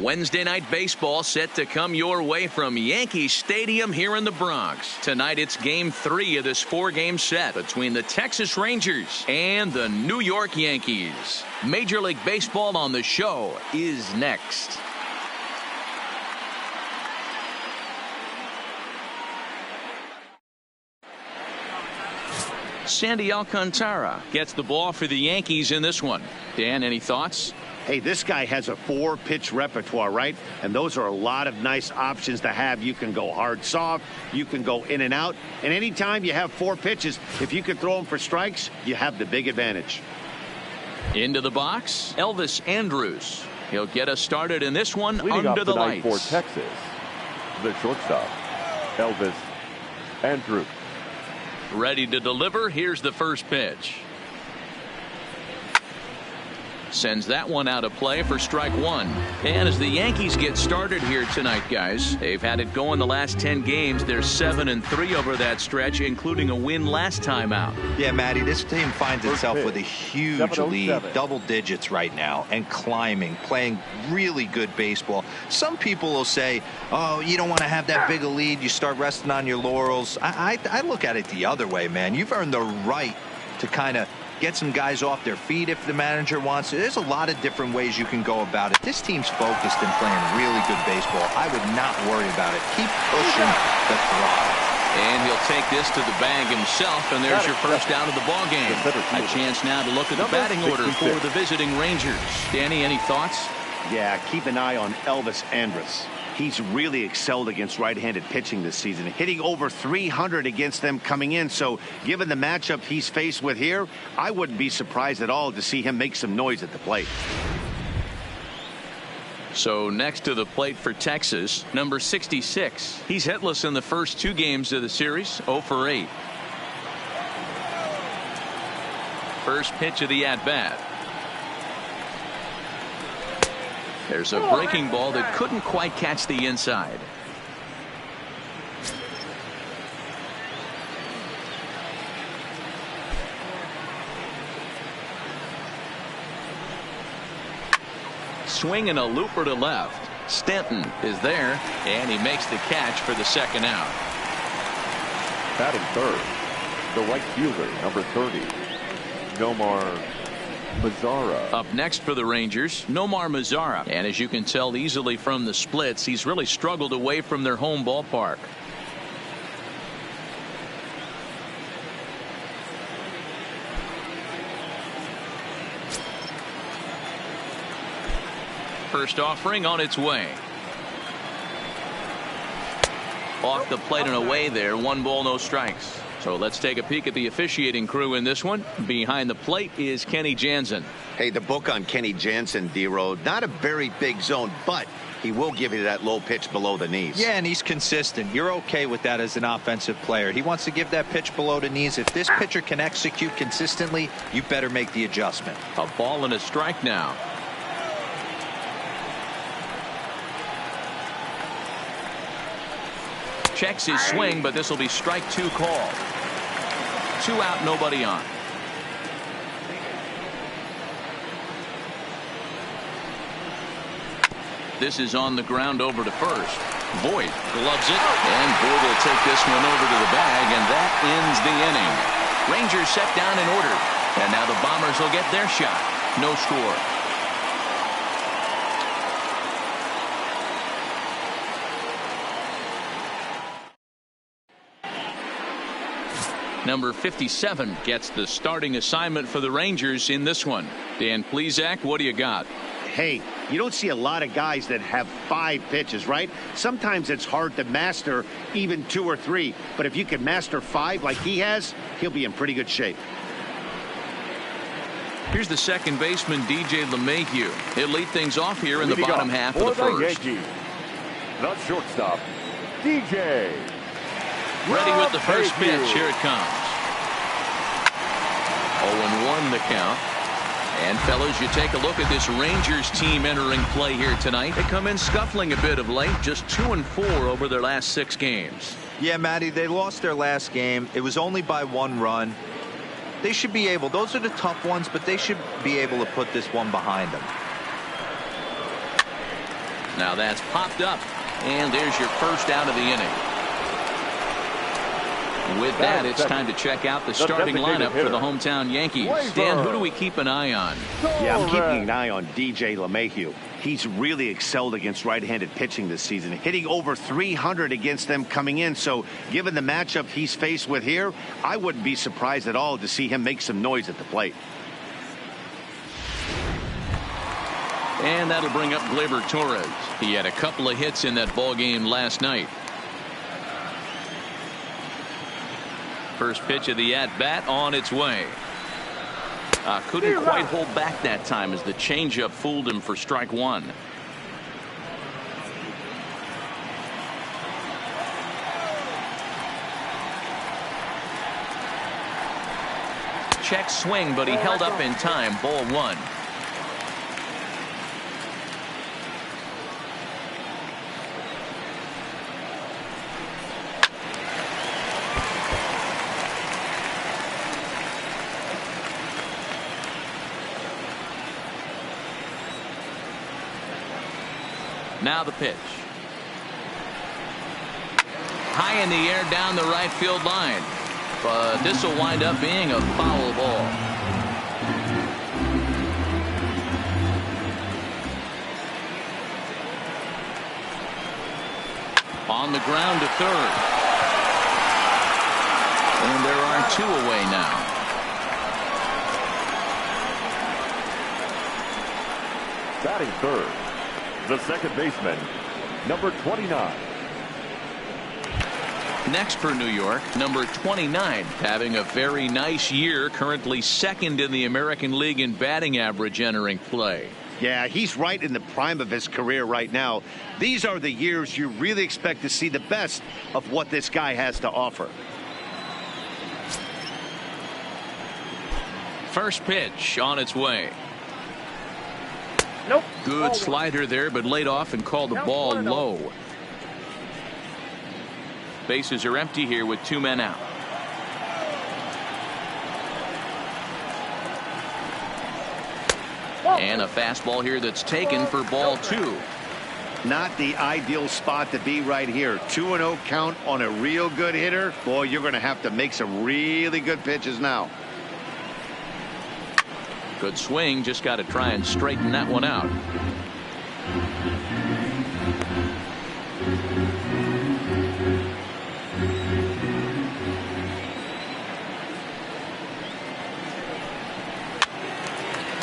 Wednesday night baseball set to come your way from Yankee Stadium here in the Bronx. Tonight it's Game 3 of this 4-game set between the Texas Rangers and the New York Yankees. Major League Baseball on the show is next. Sandy Alcantara gets the ball for the Yankees in this one. Dan, any thoughts? Hey, this guy has a 4-pitch repertoire, right? And those are a lot of nice options to have. You can go hard, soft. You can go in and out. And anytime you have 4 pitches, if you can throw them for strikes, you have the big advantage. Into the box, Elvis Andrus. He'll get us started in this one. Leading under the lights lights. For Texas, the shortstop, Elvis Andrus. Ready to deliver. Here's the first pitch. Sends that one out of play for strike 1. And as the Yankees get started here tonight, guys, they've had it going the last 10 games. They're 7-3 over that stretch, including a win last time out. Yeah, Matty, this team finds itself with a huge lead, double digits right now, and climbing, playing really good baseball. Some people will say, oh, you don't want to have that big a lead. You start resting on your laurels. I look at it the other way, man. You've earned the right to kind of get some guys off their feet if the manager wants to. There's a lot of different ways you can go about it. This team's focused and playing really good baseball. I would not worry about it. Keep pushing the throttle. And he'll take this to the bag himself, and there's your first out of the ball game. A chance now to look at the batting order for the visiting Rangers. Danny, any thoughts? Yeah, keep an eye on Elvis Andrus. He's really excelled against right-handed pitching this season, hitting over 300 against them coming in. So given the matchup he's faced with here, I wouldn't be surprised at all to see him make some noise at the plate. So next to the plate for Texas, number 66. He's hitless in the first 2 games of the series, 0 for 8. First pitch of the at-bat. There's a breaking ball that couldn't quite catch the inside. Swing and a looper to left. Stanton is there, and he makes the catch for the second out. Batting third, the right fielder, number 30, Nomar Mazara. Up next for the Rangers, Nomar Mazara. And as you can tell easily from the splits, he's really struggled away from their home ballpark. First offering on its way. Off the plate and away there. 1 ball, no strikes. So let's take a peek at the officiating crew in this one. Behind the plate is Kenny Jansen. Hey, the book on Kenny Jansen, D-Road, not a very big zone, but he will give you that low pitch below the knees. Yeah, and he's consistent. You're okay with that as an offensive player. He wants to give that pitch below the knees. If this pitcher can execute consistently, you better make the adjustment. A ball and a strike now. Checks his swing, but this will be strike 2 call. 2 out, nobody on. This is on the ground over to first. Voit gloves it, and Voit will take this one over to the bag, and that ends the inning. Rangers set down in order, and now the Bombers will get their shot. No score. Number 57 gets the starting assignment for the Rangers in this one. Dan Plesac, what do you got? Hey, you don't see a lot of guys that have 5 pitches, right? Sometimes it's hard to master even 2 or 3. But if you can master 5 like he has, he'll be in pretty good shape. Here's the second baseman, DJ LeMahieu. He'll lead things off here in the bottom half of the first. Yankees, the shortstop, DJ. Ready with the first pitch. Here it comes. 0-1 the count. And fellas, you take a look at this Rangers team entering play here tonight. They come in scuffling a bit of late, just 2-4 over their last 6 games. Yeah, Matty, they lost their last game. It was only by 1 run. They should be able, those are the tough ones, but they should be able to put this one behind them. Now that's popped up, and there's your first out of the inning. With that, it's time to check out the starting lineup for the hometown Yankees. Dan, who do we keep an eye on? Yeah, I'm keeping an eye on DJ LeMahieu. He's really excelled against right-handed pitching this season, hitting over 300 against them coming in. So given the matchup he's faced with here, I wouldn't be surprised at all to see him make some noise at the plate. And that'll bring up Gleyber Torres. He had a couple of hits in that ball game last night. First pitch of the at-bat on its way. Couldn't quite hold back that time as the changeup fooled him for strike one. Check swing, but he held up in time. Ball one. Now the pitch. High in the air down the right field line. But this will wind up being a foul ball. On the ground to third. And there are two away now. Batting third, the second baseman, number 29. Next for New York, number 29, having a very nice year, currently second in the American League in batting average entering play. Yeah, he's right in the prime of his career right now. These are the years you really expect to see the best of what this guy has to offer. First pitch on its way. Nope. Good slider there, but laid off and called the ball low. Bases are empty here with two men out. And a fastball here that's taken for ball two. Not the ideal spot to be right here. 2-0 count on a real good hitter. Boy, you're going to have to make some really good pitches now. Good swing, just got to try and straighten that one out.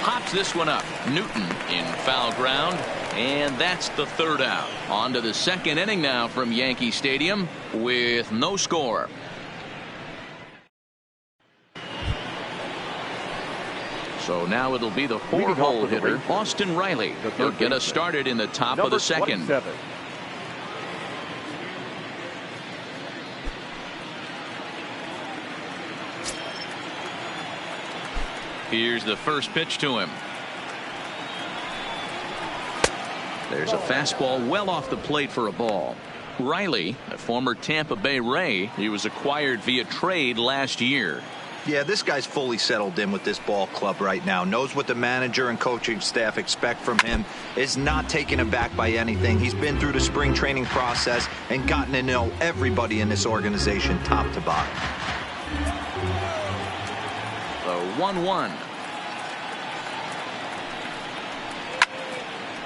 Pops this one up. Newton in foul ground, and that's the third out. On to the second inning now from Yankee Stadium with no score. So now it'll be the four-hole hitter, Austin Riley. He'll get us started in the top of the second. 27. Here's the first pitch to him. There's a fastball well off the plate for a ball. Riley, a former Tampa Bay Ray, he was acquired via trade last year. Yeah, this guy's fully settled in with this ball club right now. Knows what the manager and coaching staff expect from him. Is not taken aback by anything. He's been through the spring training process and gotten to know everybody in this organization top to bottom. The 1-1.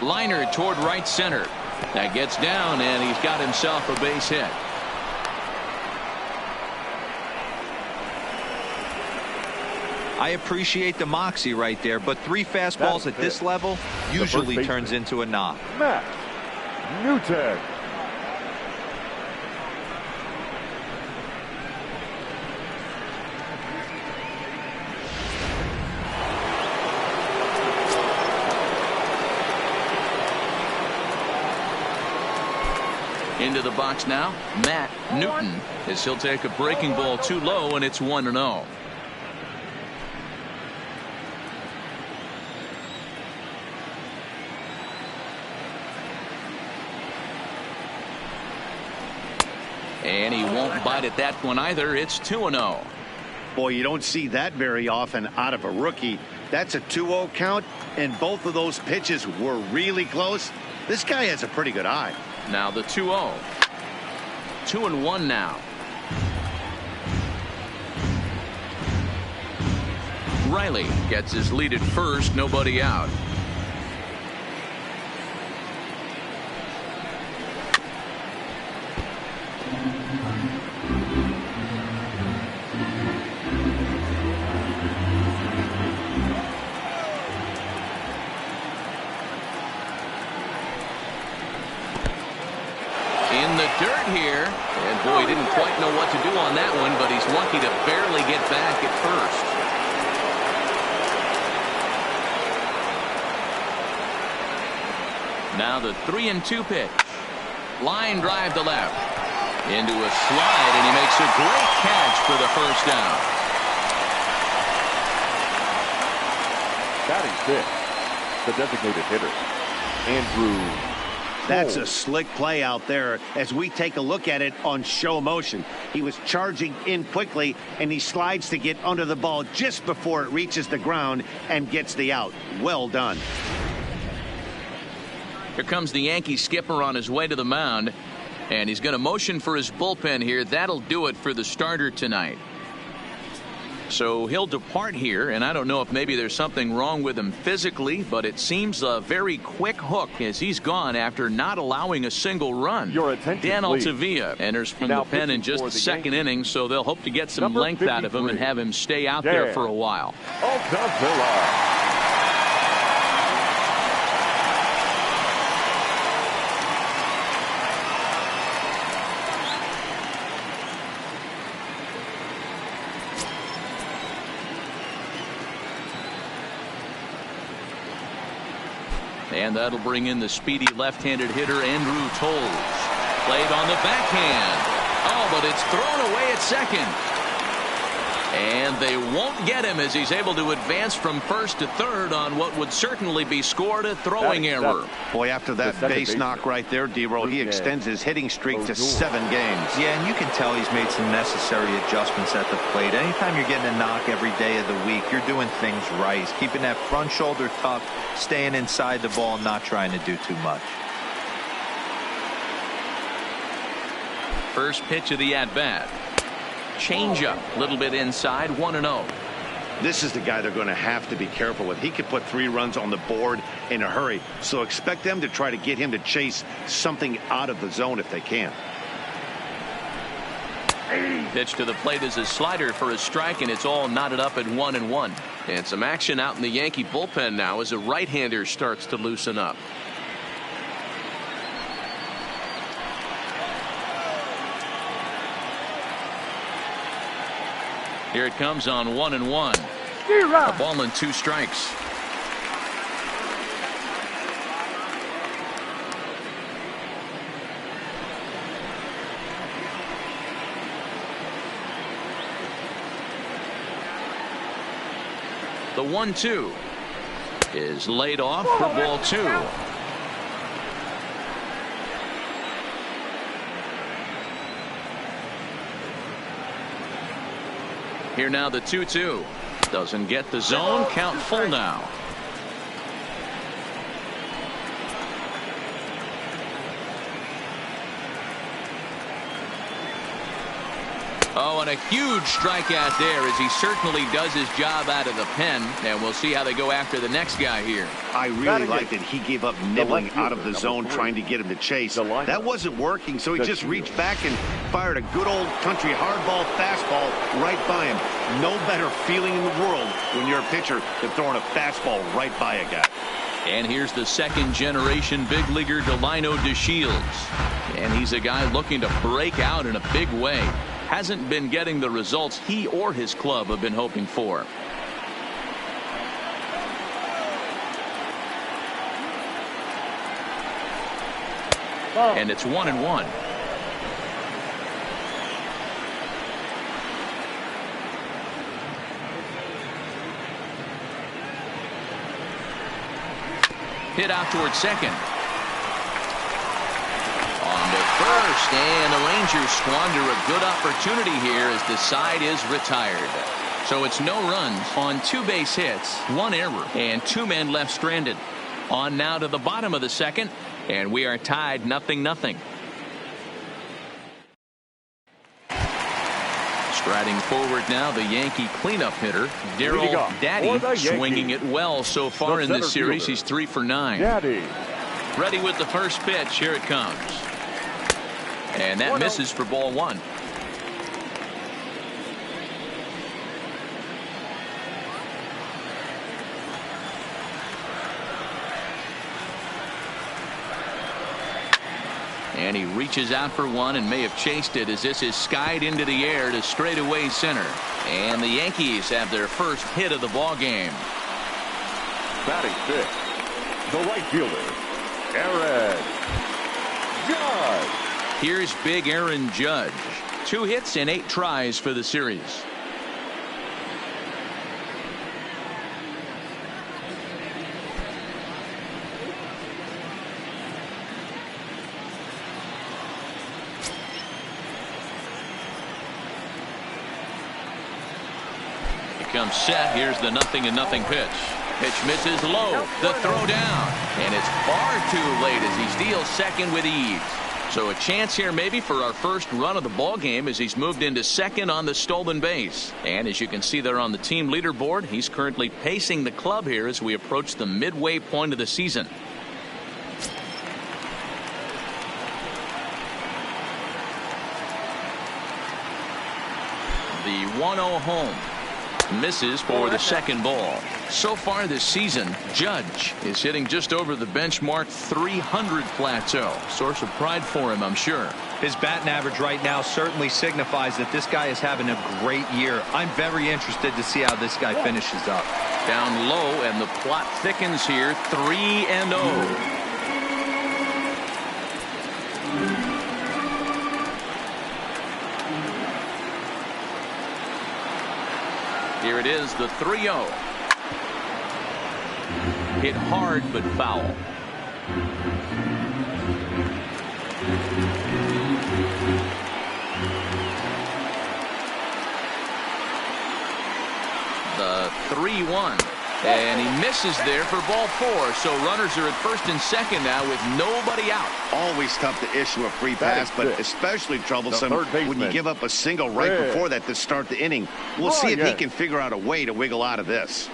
Liner toward right center. That gets down, and he's got himself a base hit. I appreciate the moxie right there, but three fastballs at this level usually turns into a knock. Matt Newton. Into the box now, Matt Newton, as he'll take a breaking ball too low, and it's 1-0. And he won't bite at that one either. It's 2-0. Boy, you don't see that very often out of a rookie. That's a 2-0 count, and both of those pitches were really close. This guy has a pretty good eye. Now the 2-0. 2-1 now. Riley gets his lead at first, nobody out. In the dirt here, and boy, he didn't quite know what to do on that one, but he's lucky to barely get back at first. Now the 3-2 pitch. Line drive to left. Into a slide, and he makes a great catch for the first down. Batting fifth, the designated hitter, Andrew. That's a slick play out there as we take a look at it on show motion. He was charging in quickly, and he slides to get under the ball just before it reaches the ground and gets the out. Well done. Here comes the Yankee skipper on his way to the mound, and he's going to motion for his bullpen here. That'll do it for the starter tonight. So he'll depart here, and I don't know if maybe there's something wrong with him physically, but it seems a very quick hook as he's gone after not allowing a single run. Your attention, Dan please. Altavilla enters from Now the pen in just the second inning, so they'll hope to get some Number length out of him and 53. have him stay out there for a while. Altavilla. And that'll bring in the speedy left-handed hitter Andrew Toles. Played on the backhand. Oh, but it's thrown away at second. And they won't get him as he's able to advance from first to third on what would certainly be scored a throwing error. Boy, after that base knock right there, D-Roll, he extends his hitting streak to 7 games. Yeah, and you can tell he's made some necessary adjustments at the plate. Anytime you're getting a knock every day of the week, you're doing things right. He's keeping that front shoulder tucked, staying inside the ball, not trying to do too much. First pitch of the at-bat. Changeup, a little bit inside, 1-0. This is the guy they're going to have to be careful with. He could put 3 runs on the board in a hurry, so expect them to try to get him to chase something out of the zone if they can. Pitch to the plate is a slider for a strike, and it's all knotted up at 1-1. And some action out in the Yankee bullpen now as a right-hander starts to loosen up. Here it comes on 1-1. A ball and 2 strikes. The 1-2 is laid off for ball 2. Here now the 2-2. Doesn't get the zone. Count full now. Oh, and a huge strikeout there as he certainly does his job out of the pen. And we'll see how they go after the next guy here. I really like that he gave up nibbling out of the zone trying to get him to chase. That wasn't working, so he just reached back and fired a good old country hardball fastball right by him. No better feeling in the world when you're a pitcher than throwing a fastball right by a guy. And here's the second generation big leaguer Delino DeShields. And he's a guy looking to break out in a big way. Hasn't been getting the results he or his club have been hoping for. And it's 1-1. Hit out towards second. On to first, and the Rangers squander a good opportunity here as the side is retired. So it's no runs on 2 base hits, 1 error, and 2 men left stranded. On now to the bottom of the second. And we are tied 0-0. Striding forward now, the Yankee cleanup hitter, Daryl Daddy, swinging it well so far in this series. He's 3 for 9. Daddy. Ready with the first pitch. Here it comes. And that misses for ball 1. And he reaches out for one and may have chased it as this is skied into the air to straightaway center. And the Yankees have their first hit of the ball game. Batting fifth, the right fielder, Aaron Judge. Here's big Aaron Judge. 2 hits in 8 tries for the series. Comes set. Here's the 0-0 pitch. Pitch misses low. The throw down. And it's far too late as he steals second with ease. So a chance here maybe for our first run of the ball game as he's moved into second on the stolen base. And as you can see there on the team leaderboard, he's currently pacing the club here as we approach the midway point of the season. The 1-0 home. Misses for the second ball. So far this season, Judge is hitting just over the benchmark 300 plateau. Source of pride for him, I'm sure. His batting average right now certainly signifies that this guy is having a great year. I'm very interested to see how this guy finishes up. Down low, and the plot thickens here. 3-0. Here it is, the 3-0. Hit hard but foul. The 3-1. And he misses there for ball 4. So runners are at first and second now with nobody out. Always tough to issue a free pass, but especially troublesome when you give up a single right before that to start the inning. We'll see if he can figure out a way to wiggle out of this.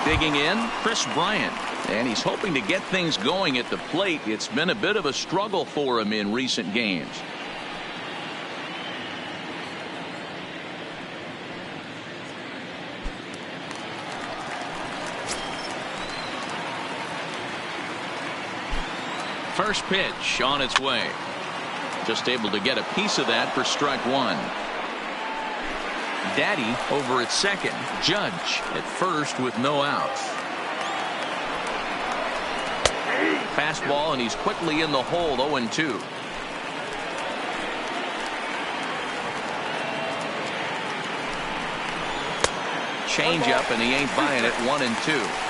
Digging in, Chris Bryant. And he's hoping to get things going at the plate. It's been a bit of a struggle for him in recent games. First pitch on its way. Just able to get a piece of that for strike 1. Daddy over at second. Judge at first with no outs. Fastball, and he's quickly in the hole. 0-2. Change up, and he ain't buying it. 1-2.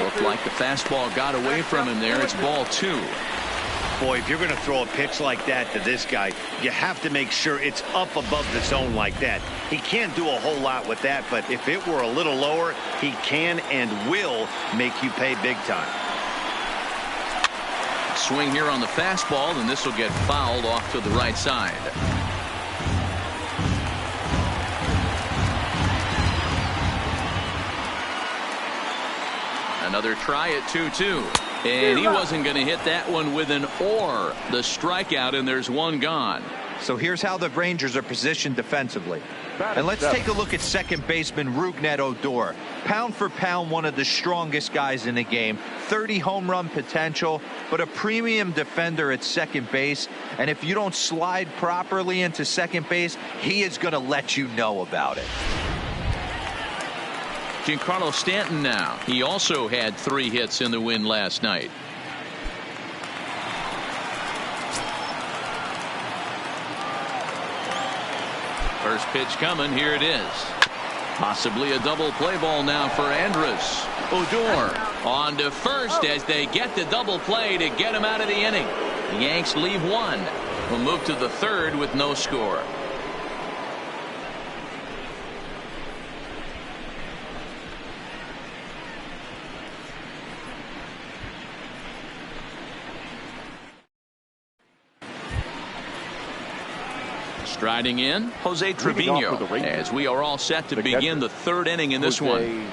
Looked like the fastball got away from him there. It's ball 2. Boy, if you're going to throw a pitch like that to this guy, you have to make sure it's up above the zone like that. He can't do a whole lot with that, but if it were a little lower, he can and will make you pay big time. Swing here on the fastball, and this will get fouled off to the right side. Another try at 2-2. And he wasn't going to hit that one with an or. The strikeout, and there's one gone. So here's how the Rangers are positioned defensively. And let's take a look at second baseman Rougned Odor. Pound for pound, one of the strongest guys in the game. 30 home run potential, but a premium defender at second base. And if you don't slide properly into second base, he is going to let you know about it. Giancarlo Stanton now. He also had 3 hits in the win last night. First pitch coming. Here it is. Possibly a double play ball now for Andrus. Odor on to first as they get the double play to get him out of the inning. The Yanks leave one. We'll move to the third with no score. Striding in, Jose Trevino, as we are all set to begin the third inning in this one.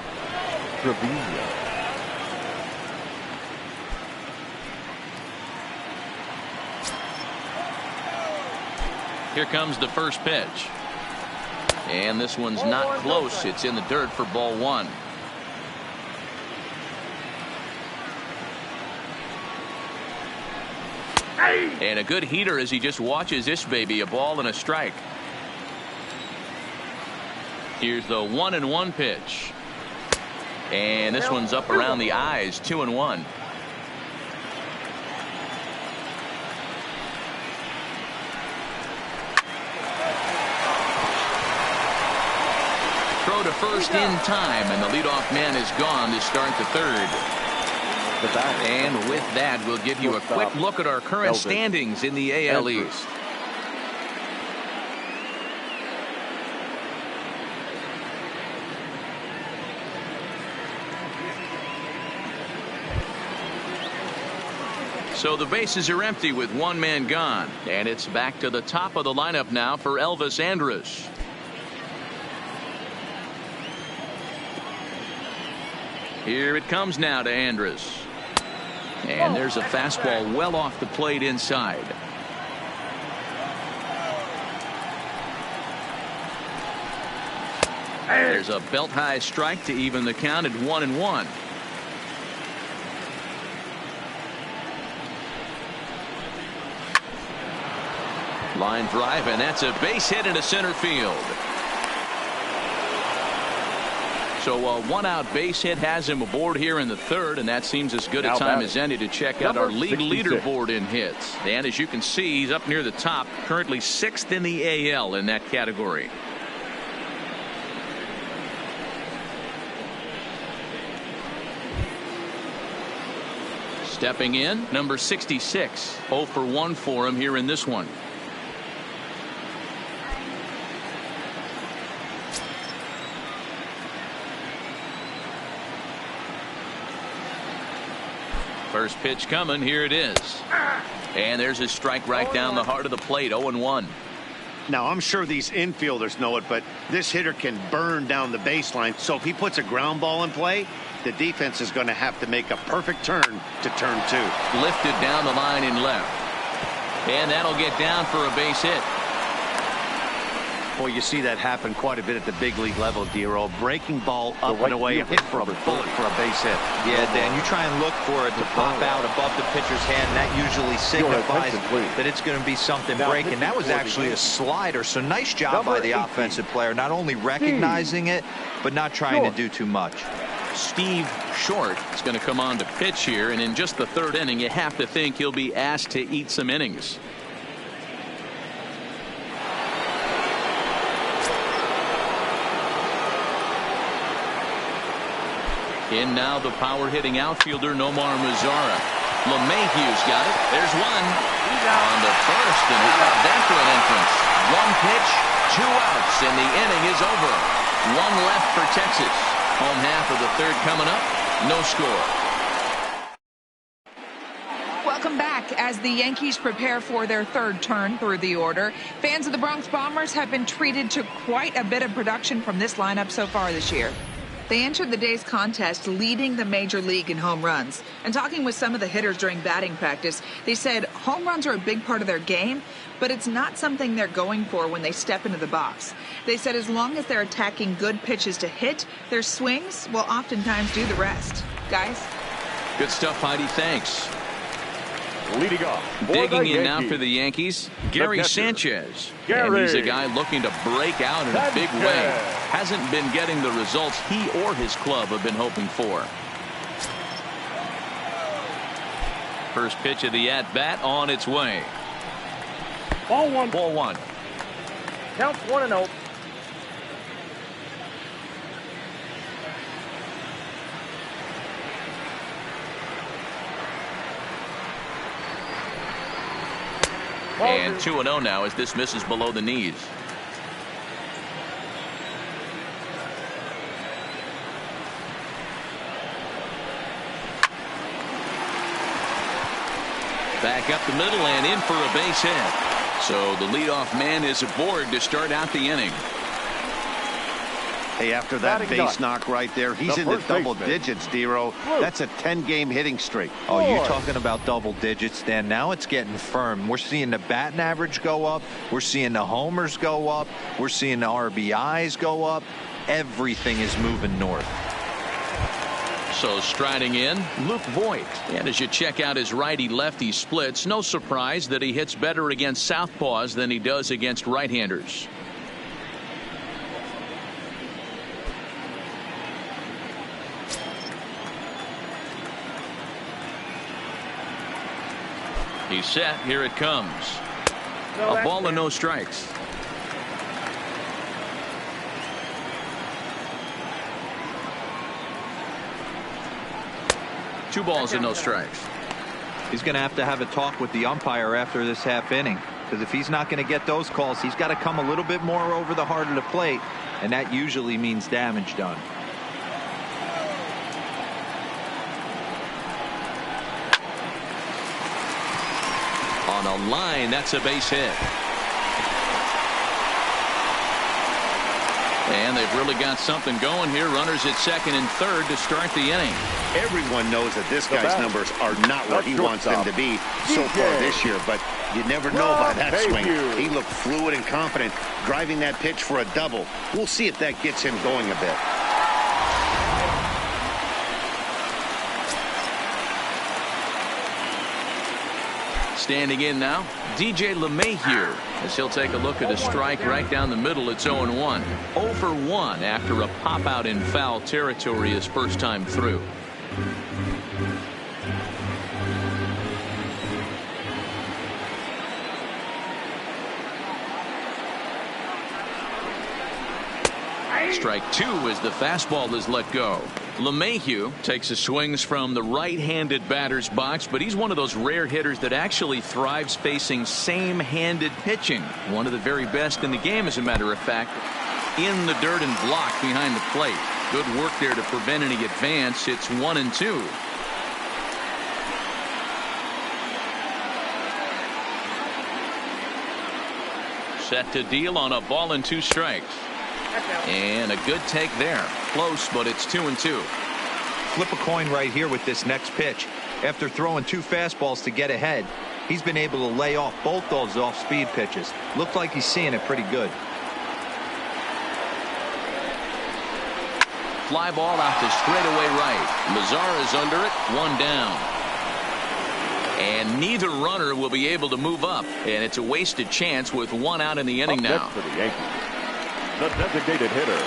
Trevino. Here comes the first pitch. And this one's not close. It's in the dirt for ball one. And a good heater as he just watches this baby. A ball and a strike. Here's the 1-1 pitch. And this one's up around the eyes. 2-1. Throw to first in time, and the leadoff man is gone to start the third. And with that, we'll give you a quick look at our current standings in the AL East. So the bases are empty with one man gone, and it's back to the top of the lineup now for Elvis Andrus. Here it comes now to Andrus. And there's a fastball well off the plate inside. There's a belt high strike to even the count at 1-1. Line drive, and that's a base hit into center field. So a one-out base hit has him aboard here in the third, and that seems as good a time as any to check out our league leaderboard in hits. And as you can see, he's up near the top, currently 6th in the AL in that category. Stepping in, number 66. 0 for 1 for him here in this one. First pitch coming. Here it is. And there's a strike right down the heart of the plate. 0-1. Now, I'm sure these infielders know it, but this hitter can burn down the baseline. So if he puts a ground ball in play, the defense is going to have to make a perfect turn to turn two. Lifted down the line in left. And that'll get down for a base hit. Boy, you see that happen quite a bit at the big league level, Dero. Breaking ball up and away, hit for a bullet for a base hit. Yeah, Dan, you try and look for it to pop out above the pitcher's hand. That usually signifies that it's going to be something breaking. That was actually a slider, so nice job by the offensive player, not only recognizing it, but not trying to do too much. Steve Short is going to come on to pitch here, and in just the third inning, you have to think he'll be asked to eat some innings. In now the power-hitting outfielder Nomar Mazara. LeMahieu's got it. There's one. On the first, and how about that for an entrance? One pitch, 2 outs, and the inning is over. 1 left for Texas. Home half of the third coming up. No score. Welcome back as the Yankees prepare for their third turn through the order. Fans of the Bronx Bombers have been treated to quite a bit of production from this lineup so far this year. They entered the day's contest leading the major league in home runs. And talking with some of the hitters during batting practice, they said home runs are a big part of their game, but it's not something they're going for when they step into the box. They said as long as they're attacking good pitches to hit, their swings will oftentimes do the rest. Guys? Good stuff, Heidi. Thanks. Leading off. Digging in now for the Yankees, Gary Sanchez. And he's a guy looking to break out in a big way. Hasn't been getting the results he or his club have been hoping for. First pitch of the at-bat on its way. Ball one. Ball one. Counts 1-0. And 2-0 now as this misses below the knees. Back up the middle and in for a base hit. So the leadoff man is aboard to start out the inning. Hey, after that base knock right there, he's in the double digits, Dero. That's a 10-game hitting streak. Oh, you're talking about double digits, Dan. Now it's getting firm. We're seeing the batting average go up. We're seeing the homers go up. We're seeing the RBIs go up. Everything is moving north. So striding in, Luke Voigt. And as you check out his righty-lefty splits, no surprise that he hits better against southpaws than he does against right-handers. He's set. Here it comes. A ball and no strikes. Two balls and no strikes. He's going to have a talk with the umpire after this half inning, because if he's not going to get those calls, he's got to come a little bit more over the heart of the plate, and that usually means damage done. On a line, that's a base hit. And they've really got something going here. Runners at second and third to start the inning. Everyone knows that this guy's numbers are not where he wants them to be so far this year, but you never know by that swing. He looked fluid and confident, driving that pitch for a double. We'll see if that gets him going a bit. Standing in now, DJ LeMahieu, as he'll take a look at a strike right down the middle. It's 0-1. 0 for 1 after a pop out in foul territory his first time through. Strike 2 as the fastball is let go. LeMahieu takes his swings from the right-handed batter's box, but he's one of those rare hitters that actually thrives facing same-handed pitching. One of the very best in the game, as a matter of fact, in the dirt and blocked behind the plate. Good work there to prevent any advance. It's 1-2. Set to deal on a ball and 2 strikes. And a good take there. Close, but it's 2-2. Flip a coin right here with this next pitch. After throwing 2 fastballs to get ahead, he's been able to lay off both those off-speed pitches. Looks like he's seeing it pretty good. Fly ball out to straightaway right. Mazara is under it. 1 down. And neither runner will be able to move up. And it's a wasted chance with 1 out in the inning now. For the Yankees, the designated hitter.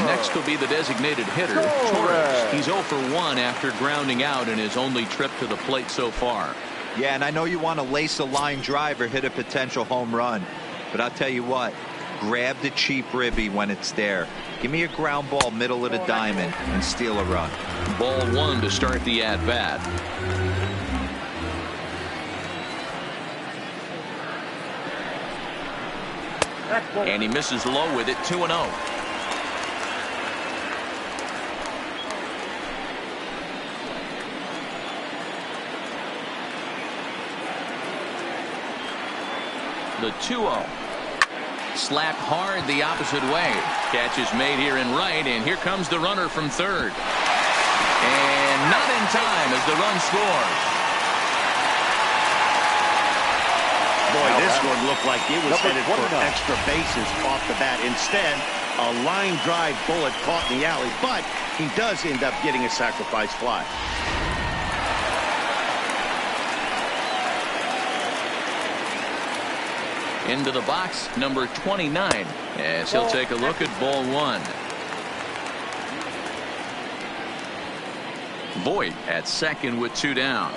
Next will be the designated hitter, Torres. He's 0 for 1 after grounding out in his only trip to the plate so far. Yeah, and I know you want to lace a line drive or hit a potential home run, but I'll tell you what, grab the cheap ribby when it's there. Give me a ground ball middle of the diamond and steal a run. Ball 1 to start the at-bat. And he misses low with it. 2-0. The 2-0. Slapped hard the opposite way. Catch is made here in right, and here comes the runner from third. And not in time as the run scores. Boy, this one looked like it was headed for extra bases off the bat. Instead, a line drive bullet caught in the alley, but he does end up getting a sacrifice fly. Into the box, number 29, as he'll take a look at ball 1. Voigt at second with 2 down.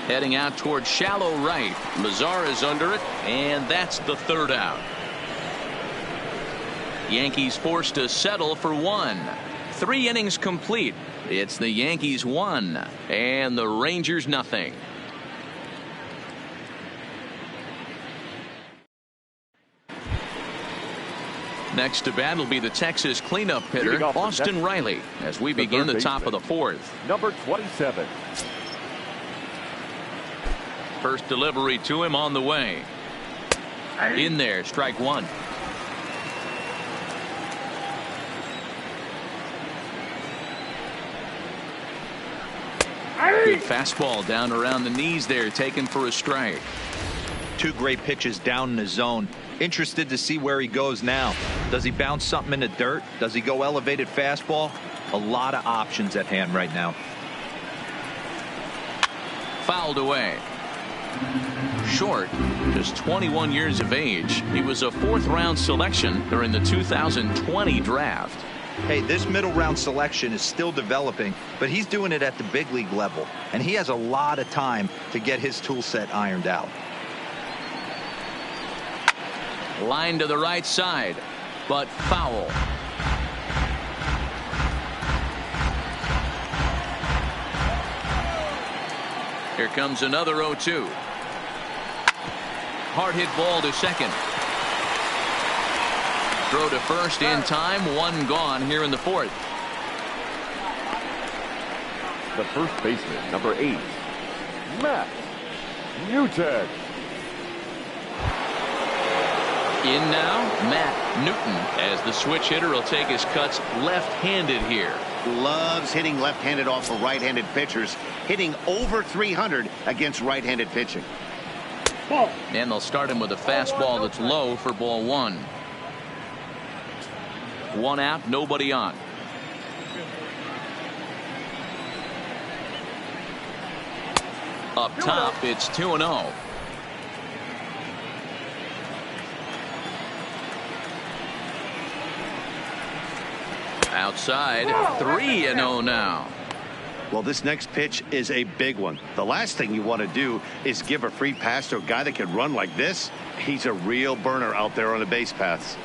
Heading out toward shallow right. Mazara is under it, and that's the 3rd out. Yankees forced to settle for 1. 3 innings complete. It's the Yankees 1 and the Rangers nothing. Next to bat will be the Texas cleanup hitter, Austin Riley, as we begin the top of the 4th. Number 27. First delivery to him on the way. In there, strike 1. Good fastball down around the knees there, taken for a strike. 2 great pitches down in the zone. Interested to see where he goes now. Does he bounce something in the dirt? Does he go elevated fastball? A lot of options at hand right now. Fouled away. Short, just 21 years of age. He was a 4th round selection during the 2020 draft. Hey, this middle round selection is still developing, but he's doing it at the big league level, and he has a lot of time to get his tool set ironed out. Line to the right side, but foul. Here comes another 0-2. Hard hit ball to second. Throw to first in time. 1 gone here in the 4th. The first baseman, number 8, Matt Newton. In now, Matt Newton, as the switch hitter will take his cuts left-handed here. Loves hitting left-handed off of right-handed pitchers, hitting over 300 against right-handed pitching. Ball. And they'll start him with a fastball that's low for ball 1. 1 out, nobody on. Up top, it's 2-0. Outside, 3-0 now. Well, this next pitch is a big one. The last thing you want to do is give a free pass to a guy that can run like this. He's a real burner out there on the base paths.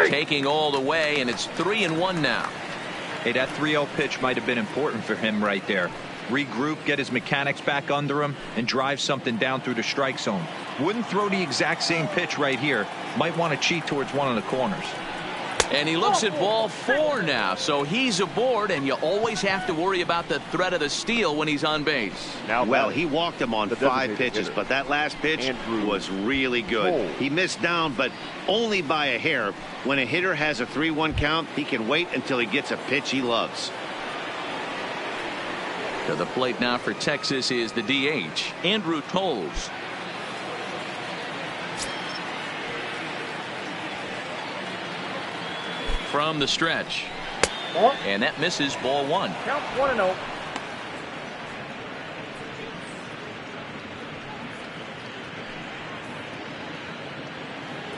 Taking all the way, and it's 3-1 now. Hey, that 3-0 pitch might have been important for him right there. Regroup, get his mechanics back under him, and drive something down through the strike zone. Wouldn't throw the exact same pitch right here. Might want to cheat towards one of the corners. And he looks at ball 4 now, so he's aboard, and you always have to worry about the threat of the steal when he's on base. Now, well, he walked him on 5 pitches, but that last pitch was really good. He missed down, but only by a hair. When a hitter has a 3-1 count, he can wait until he gets a pitch he loves. To the plate now for Texas is the DH, Andrew Tolles. From the stretch. And that misses ball 1. Count 1-0.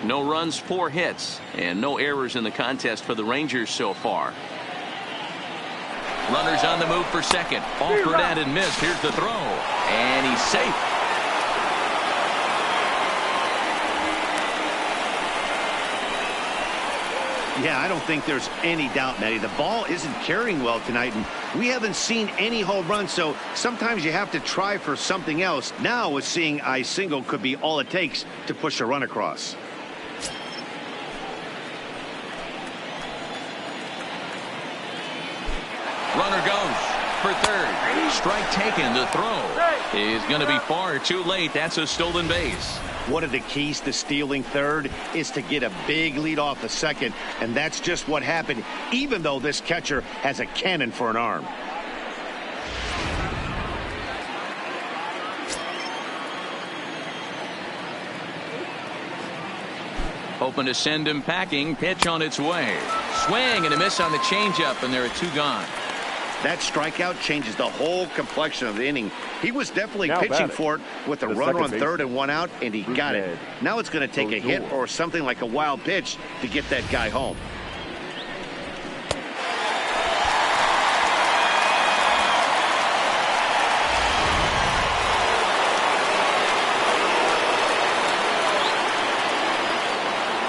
No runs, 4 hits, and no errors in the contest for the Rangers so far. Runners on the move for second. Offered and missed. Here's the throw. And he's safe. Yeah, I don't think there's any doubt, Matty. The ball isn't carrying well tonight, and we haven't seen any home runs, so sometimes you have to try for something else. Now, with seeing I single could be all it takes to push a run across. Runner goes for third. Strike taken. The throw is going to be far too late. That's a stolen base. One of the keys to stealing third is to get a big lead off the second, and that's just what happened, even though this catcher has a cannon for an arm. Hoping to send him packing. Pitch on its way. Swing and a miss on the changeup, and there are 2 gone. That strikeout changes the whole complexion of the inning. He was definitely pitching for it with a runner on third and 1 out, and he got it. Now it's going to take a hit or something like a wild pitch to get that guy home.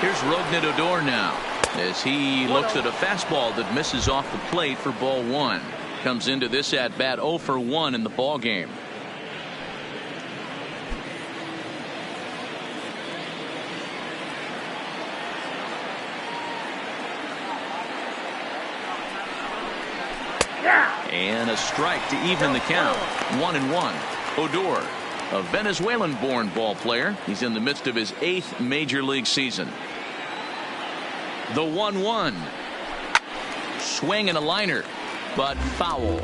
Here's Rougned Odor now. as he looks at a fastball that misses off the plate for ball one. Comes into this at bat 0 for 1 in the ball game. And a strike to even the count. 1-1. Odor, a Venezuelan-born ball player. He's in the midst of his 8th major league season. The 1-1. Swing and a liner, but foul.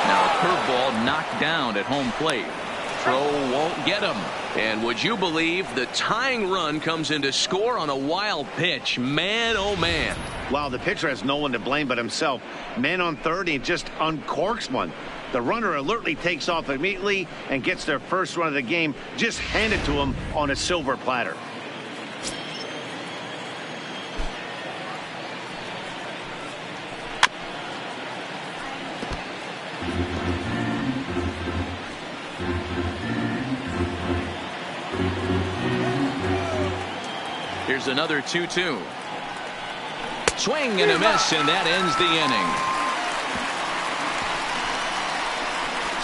Now a curveball knocked down at home plate. Throw won't get him. And would you believe the tying run comes in to score on a wild pitch? Man, oh man. Wow, the pitcher has no one to blame but himself. Man on third, and just uncorks one. The runner alertly takes off immediately and gets their first run of the game just handed to him on a silver platter. Here's another 2-2. Swing and a miss, and that ends the inning.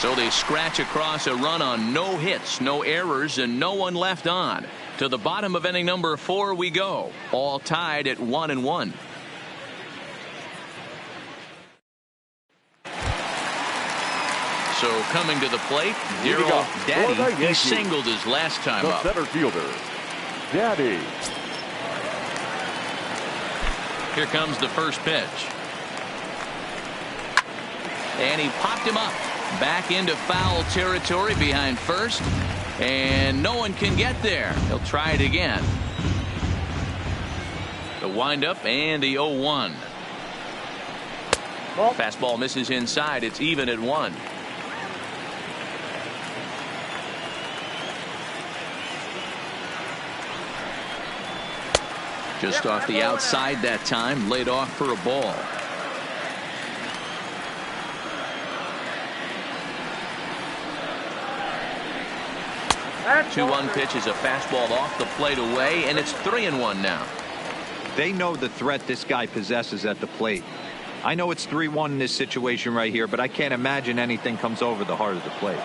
So they scratch across a run on no hits, no errors, and no one left on. To the bottom of inning number 4 we go, all tied at 1-1. So coming to the plate, Darryl Daddy. He singled his last time up. Center fielder, Daddy. Here comes the first pitch. And he popped him up. Back into foul territory behind first. And no one can get there. He'll try it again. The windup and the 0-1. Fastball misses inside. It's even at 1. Just off the outside that time, laid off for a ball. Two 2-1 pitch is a fastball off the plate away, and it's 3-1 now. They know the threat this guy possesses at the plate. I know it's 3-1 in this situation right here, but I can't imagine anything comes over the heart of the plate.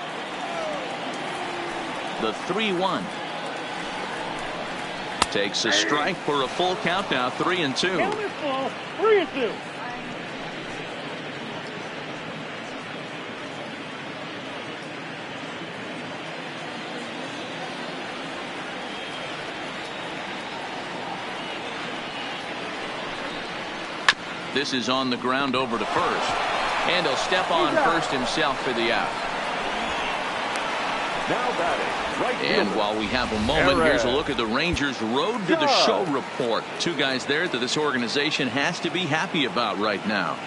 The 3-1. Takes a strike for a full count now, 3-2. 3-2. This is on the ground over to first. And he'll step on first himself for the out. Now batting, right fielder. And while we have a moment, here's a look at the Rangers' road to the show report. Two guys there that this organization has to be happy about right now.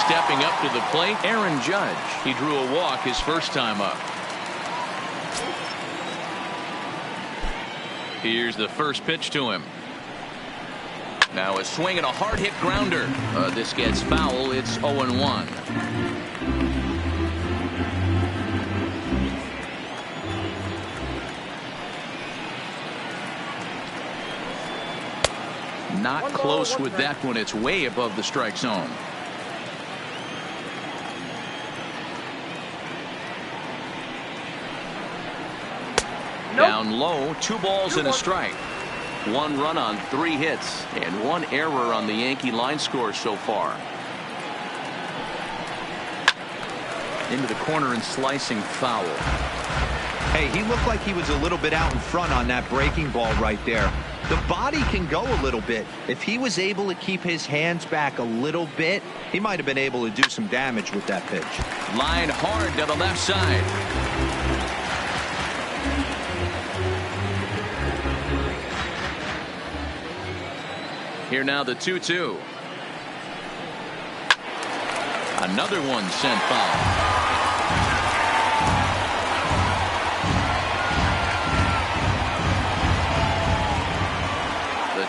Stepping up to the plate, Aaron Judge. He drew a walk his first time up. Here's the first pitch to him. Now a swing and a hard hit grounder. This gets foul. It's 0-1. Not close with that one. It's way above the strike zone. Down low, 2 balls and a strike. 1 run on 3 hits and 1 error on the Yankee line score so far. Into the corner and slicing foul. Hey, he looked like he was a little bit out in front on that breaking ball right there. The body can go a little bit. If he was able to keep his hands back a little bit, he might have been able to do some damage with that pitch. Line hard to the left side. Here now the 2-2. Another one sent foul.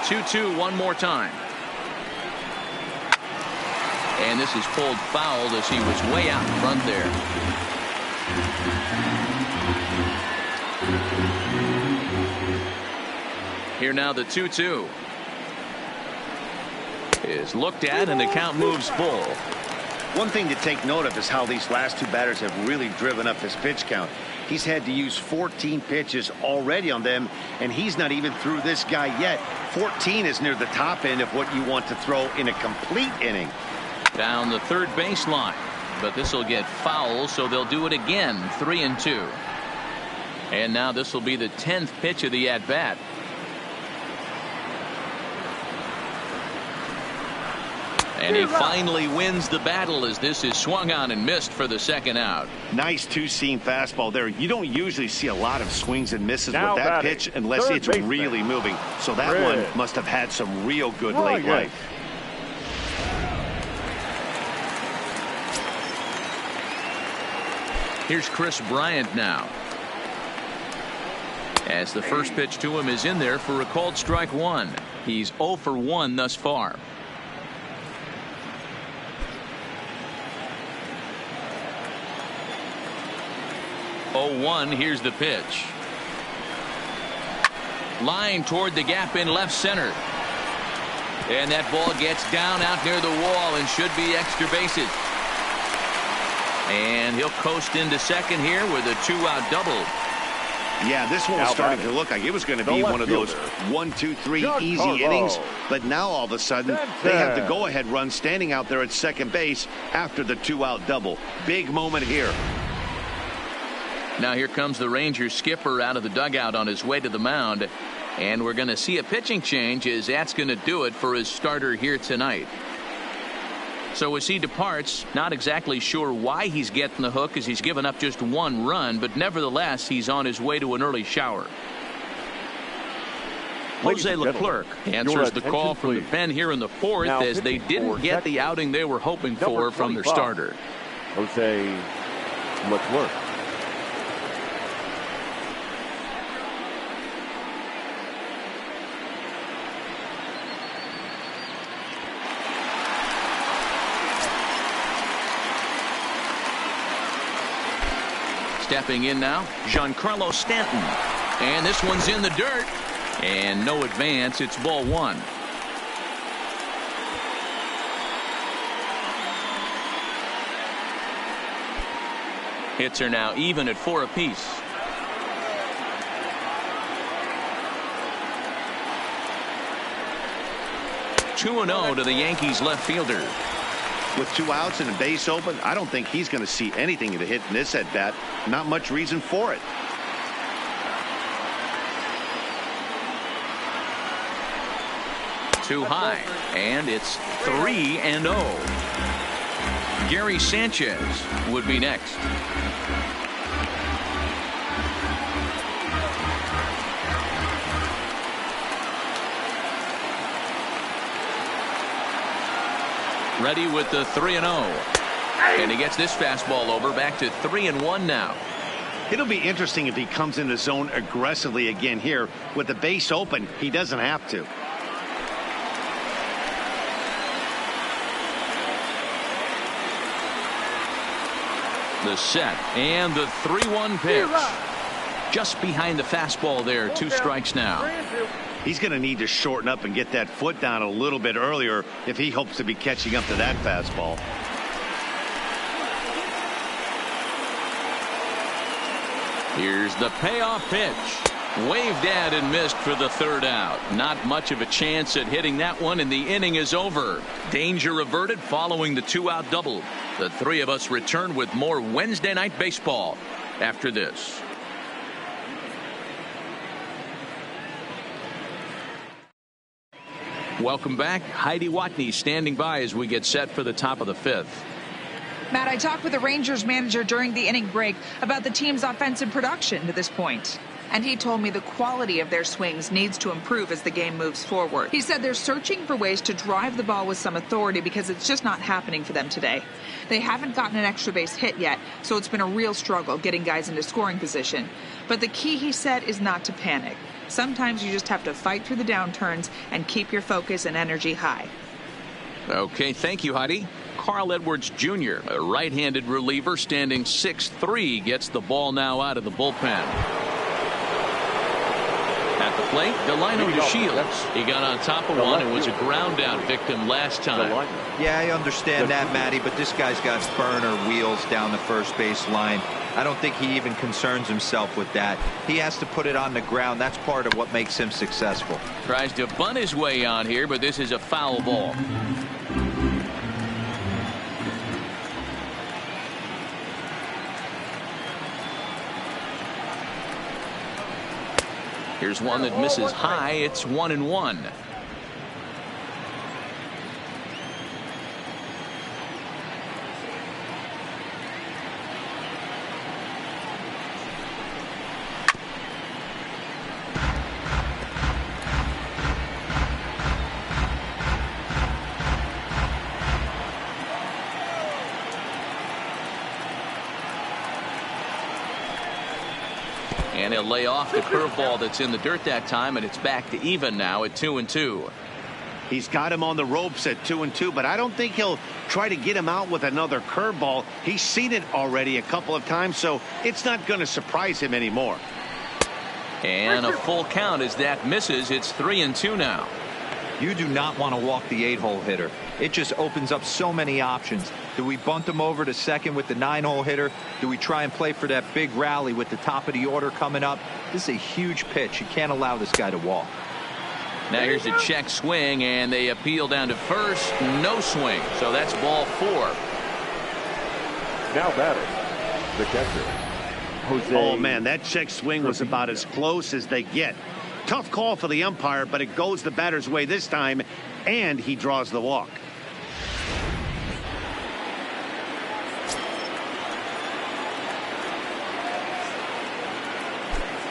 2-2 one more time. And this is pulled foul as he was way out in front there. Here now the 2-2 is looked at, and the count moves full. One thing to take note of is how these last two batters have really driven up his pitch count. He's had to use 14 pitches already on them, and he's not even through this guy yet. 14 is near the top end of what you want to throw in a complete inning. Down the third baseline, but this will get foul, so they'll do it again. 3-2. And now this will be the 10th pitch of the at-bat. And he finally wins the battle as this is swung on and missed for the second out. Nice two-seam fastball there. You don't usually see a lot of swings and misses Now with that batting, pitch unless it's really moving. So that one must have had some real good late life. Here's Chris Bryant now, as the first pitch to him is in there for a called strike one. He's 0 for 1 thus far. Here's the pitch. Line toward the gap in left center. And that ball gets down out near the wall and should be extra bases. And he'll coast into second here with a 2-out double. Yeah, this one was starting to look like it was going to be one of those 1, 2, 3 easy innings. But now all of a sudden they have the go-ahead run standing out there at second base after the 2-out double. Big moment here. Now here comes the Rangers skipper out of the dugout on his way to the mound. And we're going to see a pitching change, as that's going to do it for his starter here tonight. So as he departs, not exactly sure why he's getting the hook, as he's given up just 1 run, but nevertheless he's on his way to an early shower. Jose Leclerc answers the call from the pen here in the 4th, as they didn't get the outing they were hoping for from their starter. Jose Leclerc. Stepping in now, Giancarlo Stanton. And this one's in the dirt. And no advance. It's ball 1. Hits are now even at 4 apiece. (2-0) to the Yankees left fielder. With 2 outs and a base open, I don't think he's going to see anything to hit in this at bat. Not much reason for it. Too high, and it's 3-0. Gary Sanchez would be next. Ready with the 3-0. And he gets this fastball over, back to 3-1 now. It'll be interesting if he comes in the zone aggressively again here. With the base open, he doesn't have to. The set and the 3-1 pitch. Just behind the fastball there. 2 strikes now. He's going to need to shorten up and get that foot down a little bit earlier if he hopes to be catching up to that fastball. Here's the payoff pitch. Waved at and missed for the 3rd out. Not much of a chance at hitting that one, and the inning is over. Danger averted following the 2-out double. The 3 of us return with more Wednesday Night Baseball after this. Welcome back. Heidi Watney standing by as we get set for the top of the 5th. Matt, I talked with the Rangers manager during the inning break about the team's offensive production to this point. And he told me the quality of their swings needs to improve as the game moves forward. He said they're searching for ways to drive the ball with some authority because it's just not happening for them today. They haven't gotten an extra base hit yet, so it's been a real struggle getting guys into scoring position. But the key, he said, is not to panic. Sometimes you just have to fight through the downturns and keep your focus and energy high. Okay, thank you, Heidi. Carl Edwards Jr., a right-handed reliever standing 6'3", gets the ball now out of the bullpen. At the plate, Delino DeShields. He got on top of one and was a ground-out victim last time. Yeah, I understand that, Matty, but this guy's got burner wheels down the first base line. I don't think he even concerns himself with that. He has to put it on the ground. That's part of what makes him successful. Tries to bunt his way on here, but this is a foul ball. Here's one that misses high. It's 1-1. And he'll lay off the curveball that's in the dirt that time, and it's back to even now at 2-2. He's got him on the ropes at 2-2, but I don't think he'll try to get him out with another curveball. He's seen it already a couple of times, so it's not going to surprise him anymore. And a full count as that misses. It's 3-2 now. You do not want to walk the 8-hole hitter. It just opens up so many options. Do we bunt him over to second with the 9-hole hitter? Do we try and play for that big rally with the top of the order coming up? This is a huge pitch. You can't allow this guy to walk. Now here's a check swing, and they appeal down to first. No swing. So that's ball 4. Now batting, the catcher, Jose. Oh, man, that check swing was about as close as they get. Tough call for the umpire, but it goes the batter's way this time, and he draws the walk.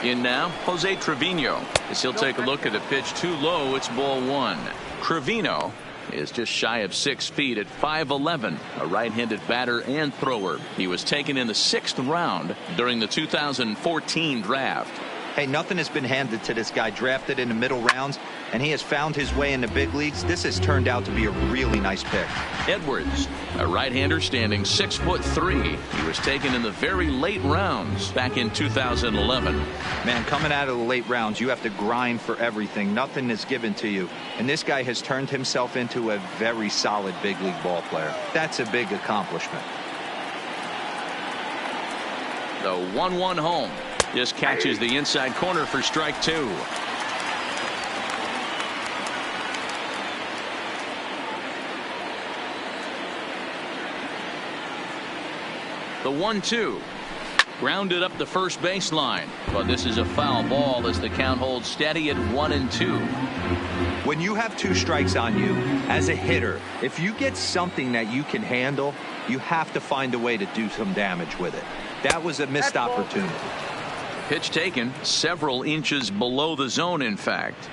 In now, Jose Trevino, as he'll take a look at a pitch too low. It's ball 1. Trevino is just shy of 6 feet at 5'11", a right-handed batter and thrower. He was taken in the 6th round during the 2014 draft. Hey, nothing has been handed to this guy. Drafted in the middle rounds, and he has found his way in the big leagues. This has turned out to be a really nice pick. Edwards, a right-hander standing 6'3". He was taken in the very late rounds back in 2011. Man, coming out of the late rounds, you have to grind for everything. Nothing is given to you. And this guy has turned himself into a very solid big league ball player. That's a big accomplishment. The 1-1 home. Just catches the inside corner for strike 2. The 1-2. Grounded up the first baseline, but this is a foul ball as the count holds steady at 1-2. When you have 2 strikes on you as a hitter, if you get something that you can handle, you have to find a way to do some damage with it. That was a missed opportunity. Pitch taken several inches below the zone, in fact.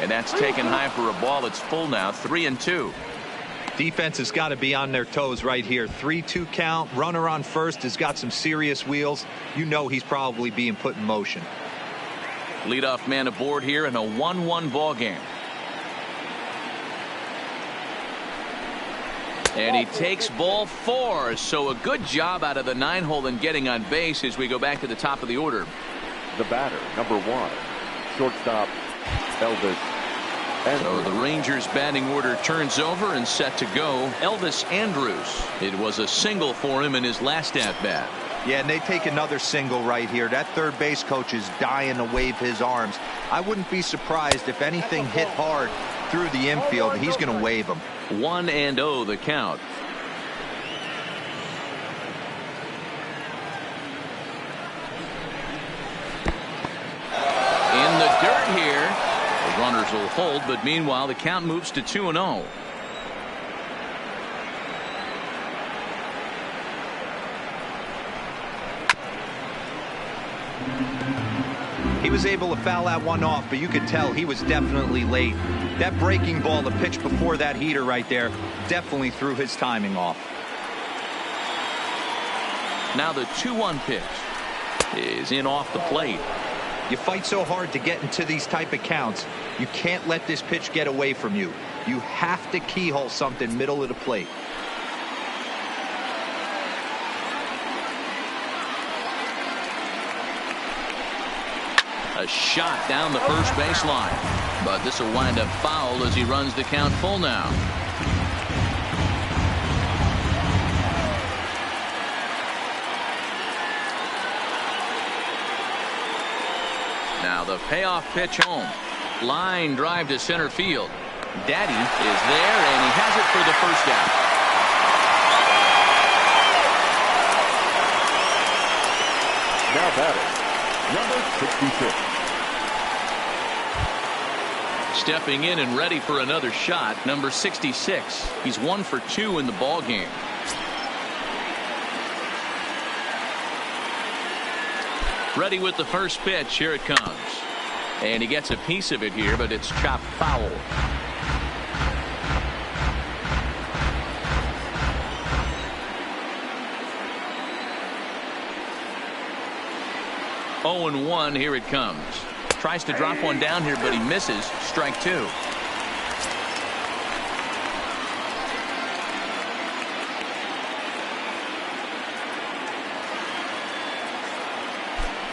And that's taken high for a ball. It's full now, 3-2. Defense has got to be on their toes right here. 3-2 count. Runner on first has got some serious wheels. You know he's probably being put in motion. Leadoff man aboard here in a 1-1 ball game. And he takes ball 4. So a good job out of the 9-hole in getting on base as we go back to the top of the order. The batter, number 1, shortstop, Elvis. So the Rangers batting order turns over and set to go. Elvis Andrus. It was a single for him in his last at bat. Yeah, and they take another single right here. That third base coach is dying to wave his arms. I wouldn't be surprised if anything hit hard through the infield. He's going to wave them. 1-0 the count. In the dirt here. The runners will hold, but meanwhile the count moves to 2-0. He was able to foul that one off, but you could tell he was definitely late. That breaking ball, the pitch before that heater right there, definitely threw his timing off. Now the 2-1 pitch is in off the plate. You fight so hard to get into these type of counts. You can't let this pitch get away from you. You have to keyhole something middle of the plate. A shot down the first baseline, but this will wind up foul as he runs the count full now. Now the payoff pitch home. Line drive to center field. Daddy is there, and he has it for the first out. Now batting, number 66. Stepping in and ready for another shot, number 66. He's 1 for 2 in the ball game. Ready with the first pitch. Here it comes. And he gets a piece of it here, but it's chopped foul. Oh and 1. Here it comes. Tries to drop one down here, but he misses. Strike 2.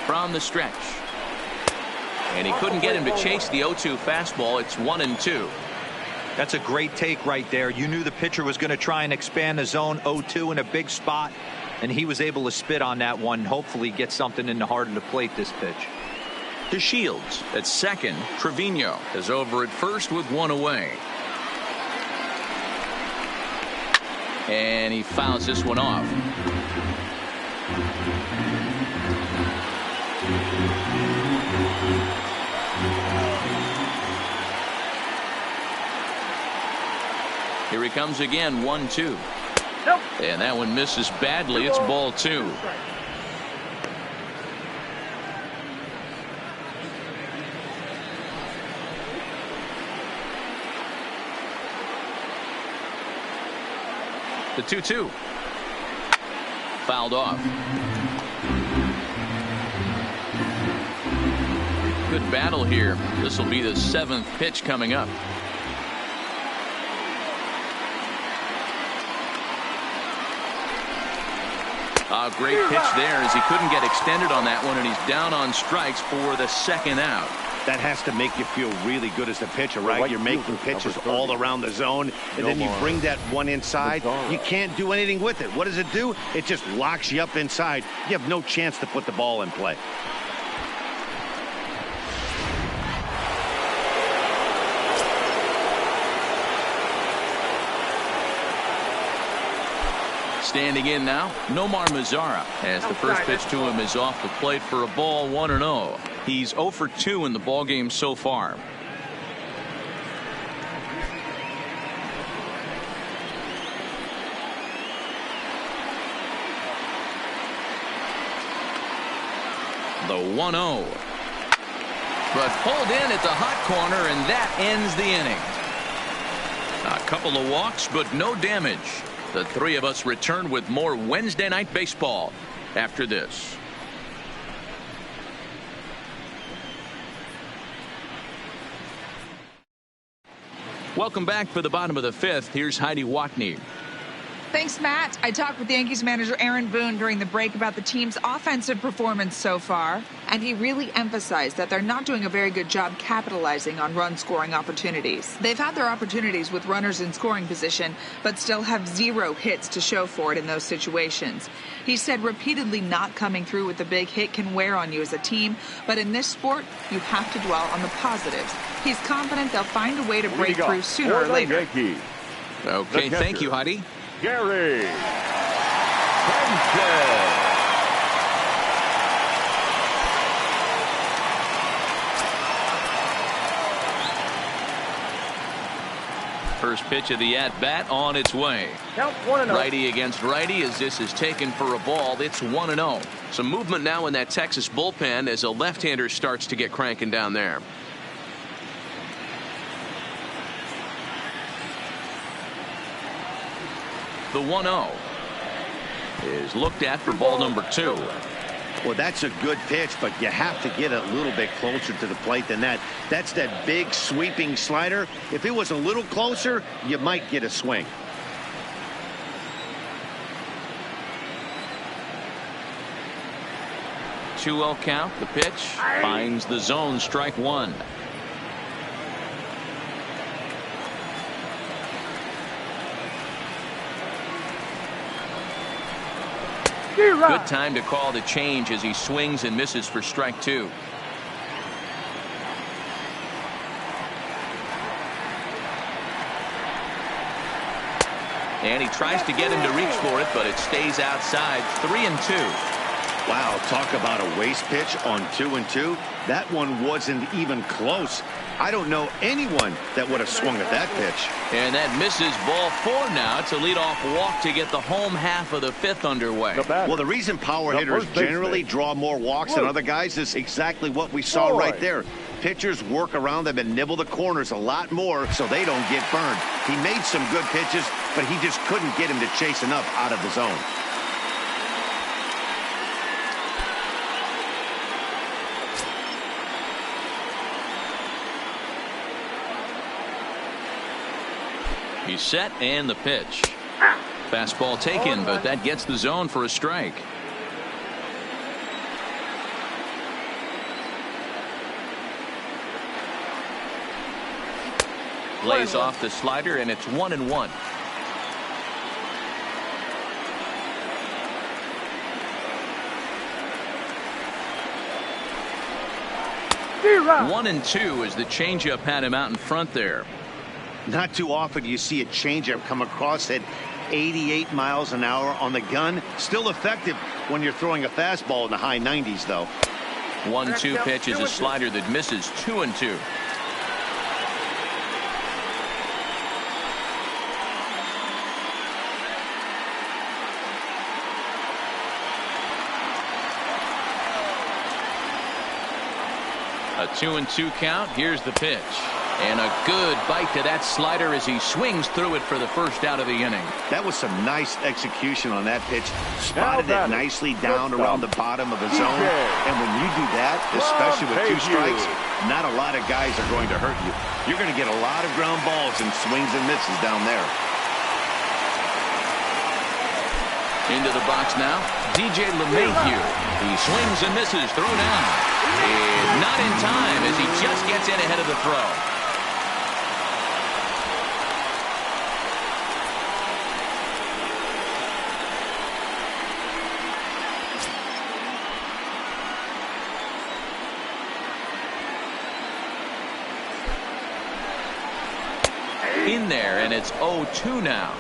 From the stretch. And he couldn't get him to chase the 0-2 fastball. It's 1-2. That's a great take right there. You knew the pitcher was going to try and expand the zone 0-2 in a big spot, and he was able to spit on that one. Hopefully get something in the heart of the plate this pitch. To Shields at second. Trevino is over at first with one away. And he fouls this one off. Here he comes again. 1-2. Nope. And that one misses badly. It's ball 2. The 2-2. Fouled off. Good battle here. This will be the 7th pitch coming up. A great pitch there as he couldn't get extended on that one, and he's down on strikes for the second out. That has to make you feel really good as a pitcher, right? You're making pitches all around the zone, and then you bring that one inside. You can't do anything with it. What does it do? It just locks you up inside. You have no chance to put the ball in play. Standing in now, Nomar Mazara, as the first pitch to him is off the plate for a ball. 1-0. He's 0 for 2 in the ball game so far. The 1-0. But pulled in at the hot corner, and that ends the inning. A couple of walks, but no damage. The three of us return with more Wednesday Night Baseball after this. Welcome back for the bottom of the 5th. Here's Heidi Watney. Thanks, Matt. I talked with Yankees manager Aaron Boone during the break about the team's offensive performance so far, and he really emphasized that they're not doing a very good job capitalizing on run-scoring opportunities. They've had their opportunities with runners in scoring position, but still have 0 hits to show for it in those situations. He said repeatedly not coming through with a big hit can wear on you as a team, but in this sport, you have to dwell on the positives. He's confident they'll find a way to break through sooner or later. Yankees. Okay, thank you, Heidi. Gary Sanchez. First pitch of the at-bat on its way. Count 1-0. Righty against righty as this is taken for a ball. It's 1-0. Some movement now in that Texas bullpen as a left-hander starts to get cranking down there. The 1-0 is looked at for ball number 2. Well, that's a good pitch, but you have to get a little bit closer to the plate than that. That's that big sweeping slider. If it was a little closer, you might get a swing. Two-0 count. The pitch finds the zone. Strike one. Good time to call the change as he swings and misses for strike two. And he tries to get him to reach for it, but it stays outside. 3-2. Wow, talk about a waste pitch on 2-2. That one wasn't even close. I don't know anyone that would have swung at that pitch. And that misses. Ball 4 now. It's a leadoff walk to get the home half of the 5th underway. Well, the reason power hitters generally draw more walks than other guys is exactly what we saw right there. Pitchers work around them and nibble the corners a lot more so they don't get burned. He made some good pitches, but he just couldn't get him to chase enough out of the zone. He's set, and the pitch. Fastball taken, but that gets the zone for a strike. Lays off the slider, and it's 1-1. Zero. 1-2 as the changeup had him out in front there. Not too often do you see a changeup come across at 88 miles an hour on the gun. Still effective when you're throwing a fastball in the high 90s, though. 1-2 pitch is a slider that misses. 2-2. A 2-2 count. Here's the pitch. And a good bite to that slider as he swings through it for the first out of the inning. That was some nice execution on that pitch. Spotted it nicely down around the bottom of the zone. And when you do that, especially with 2 strikes, not a lot of guys are going to hurt you. You're going to get a lot of ground balls and swings and misses down there. Into the box now, DJ LeMahieu. He swings and misses, throw down. And not in time as he just gets in ahead of the throw. In there, and it's 0-2 now.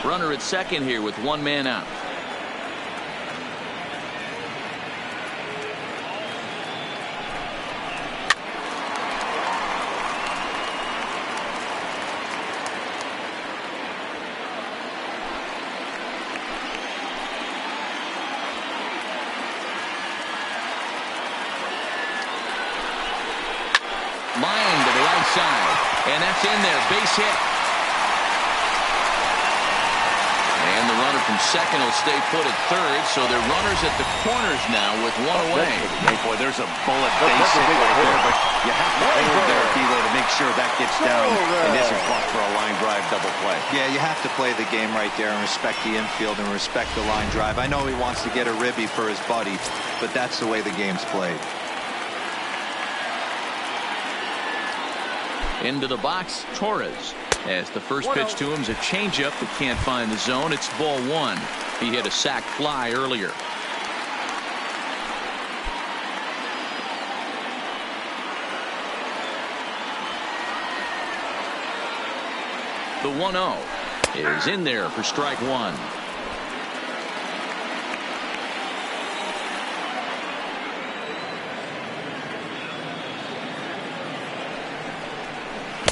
Runner at second here with 1 man out. Line to the right side, and that's in there. Base hit. And the runner from second will stay put at third, so they're runners at the corners now with 1 away. Boy, there's a bullet base hit right there, but you have to hold there, D'Lo, to make sure that gets down and isn't caught for a line drive double play. Yeah, you have to play the game right there and respect the infield and respect the line drive. I know he wants to get a ribby for his buddy, but that's the way the game's played. Into the box, Torres. As the first pitch to him is a changeup that can't find the zone. It's ball 1. He hit a sac fly earlier. The 1-0 is in there for strike one.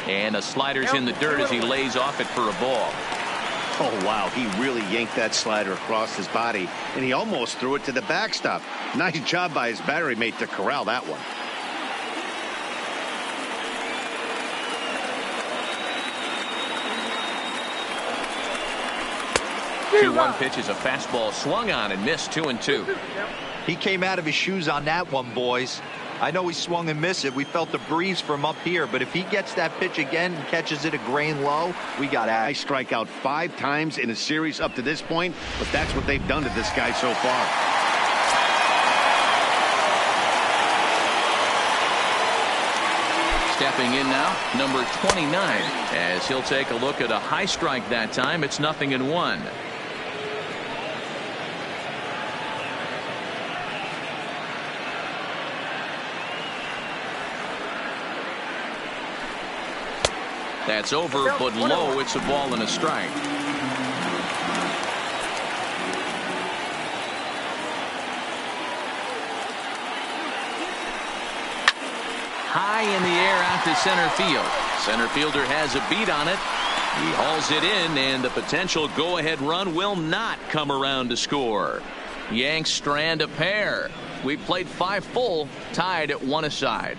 And a slider's in the dirt as he lays off it for a ball. Oh, wow. He really yanked that slider across his body, and he almost threw it to the backstop. Nice job by his battery mate to corral that one. 2-1 pitch is a fastball swung on and missed. 2-2. He came out of his shoes on that one, boys. I know he swung and missed it. We felt the breeze from up here, but if he gets that pitch again and catches it a grain low, we got action. I strike out 5 times in a series up to this point, but that's what they've done to this guy so far. Stepping in now, number 29, as he'll take a look at a high strike that time. It's 0-1. That's over, but low. It's a ball and a strike. High in the air out to center field. Center fielder has a beat on it. He hauls it in, and the potential go-ahead run will not come around to score. Yanks strand a pair. We played 5 full, tied at 1 aside.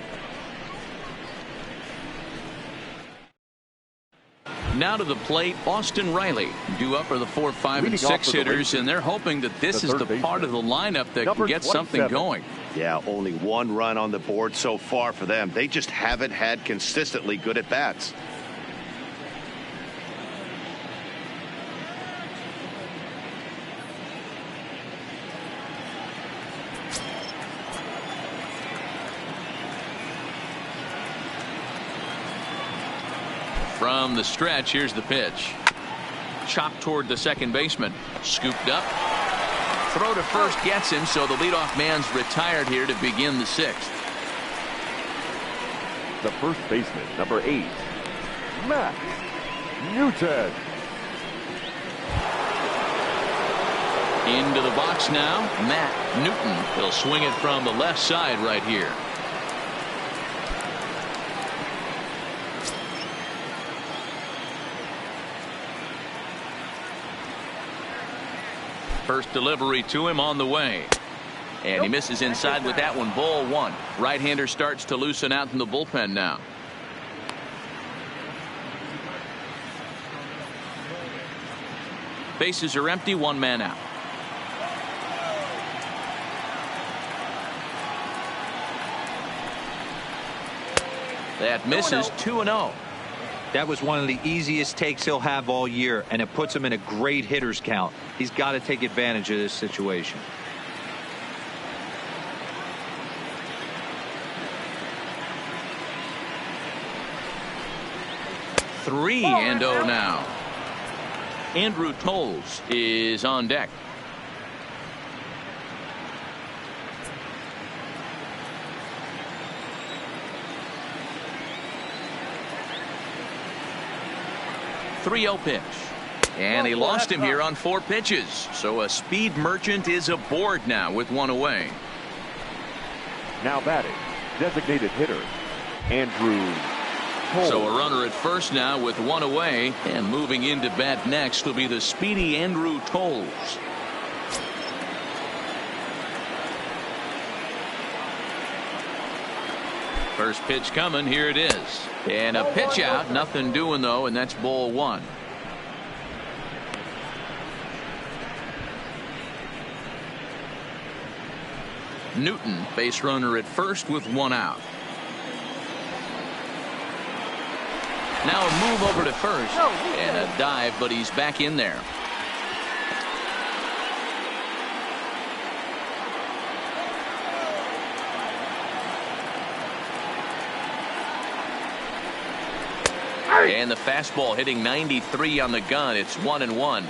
Now to the plate, Austin Riley. Due up are the 4, 5, and 6 hitters, and they're hoping that this is the part of the lineup that can get something going. Yeah, only 1 run on the board so far for them. They just haven't had consistently good at-bats. From the stretch, here's the pitch. Chopped toward the second baseman. Scooped up. Throw to first gets him, so the leadoff man's retired here to begin the 6th. The first baseman, number 8, Matt Newton. Into the box now, Matt Newton. He'll swing it from the left side right here. First delivery to him on the way. And he misses inside with that one. Ball 1. Right-hander starts to loosen out in the bullpen now. Bases are empty. 1 man out. That misses. 2-0. That was one of the easiest takes he'll have all year, and it puts him in a great hitter's count. He's got to take advantage of this situation. Three and 0 now. Andrew Tolles is on deck. .30 pitch, and he lost him here on 4 pitches. So a speed merchant is aboard now with 1 away. Now batting, designated hitter Andrew Tolles. So a runner at first now with 1 away, and moving into bat next will be the speedy Andrew Tolles. First pitch coming. Here it is. And a pitch out. Nothing doing, though, and that's ball 1. Newton, base runner at first with 1 out. Now a move over to first and a dive, but he's back in there. And the fastball hitting 93 on the gun. It's 1-1.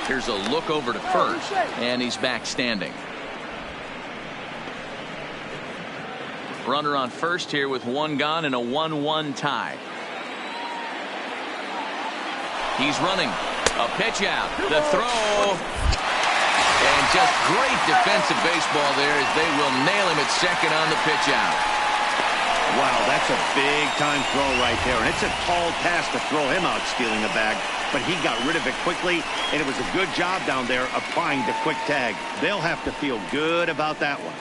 Here's a look over to first, and he's back standing. Runner on first here with 1 gone and a 1-1 tie. He's running. A pitch out. The throw. And just great defensive baseball there as they will nail him at second on the pitch out. Wow, that's a big-time throw right there. And it's a tall task to throw him out stealing a bag. But he got rid of it quickly, and it was a good job down there applying the quick tag. They'll have to feel good about that one.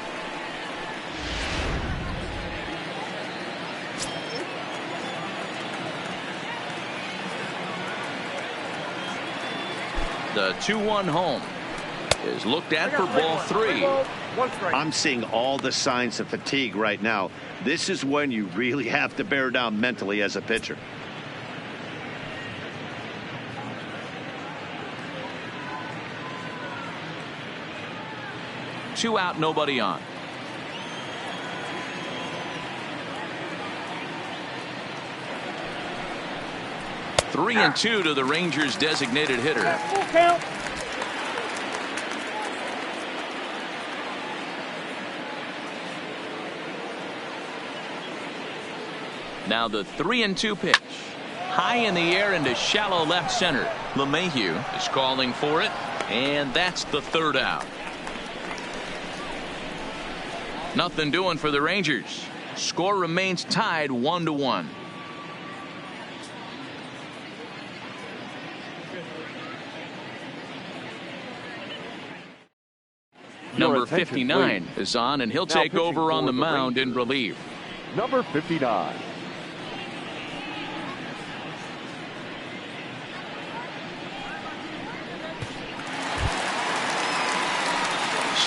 The 2-1 home is looked at for ball 3. I'm seeing all the signs of fatigue right now. This is when you really have to bear down mentally as a pitcher. Two out, nobody on. Three and two to the Rangers' designated hitter. Full count. Now the 3-2 pitch. High in the air into shallow left center. LeMahieu is calling for it, and that's the third out. Nothing doing for the Rangers. Score remains tied 1-1. Number 59 is on, and he'll take over on the mound in relief. Number 59.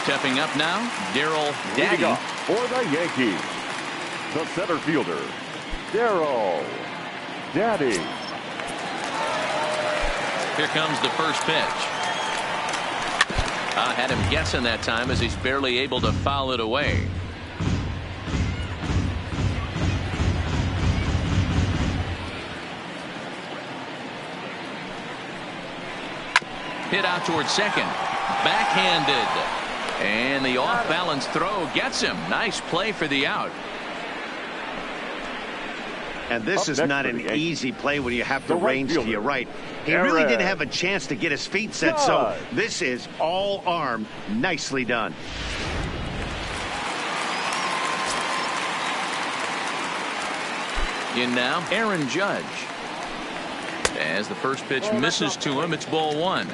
Stepping up now, Darryl Daddy. For the Yankees, the center fielder, Darryl Daddy. Here comes the first pitch. I had him guessing that time as he's barely able to foul it away. Hit out towards second. Backhanded. And the off-balance throw gets him. Nice play for the out. And this is not an easy play when you have to range to your right. He really didn't have a chance to get his feet set, so this is all arm. Nicely done. In now, Aaron Judge. As the first pitch misses to him, it's ball 1.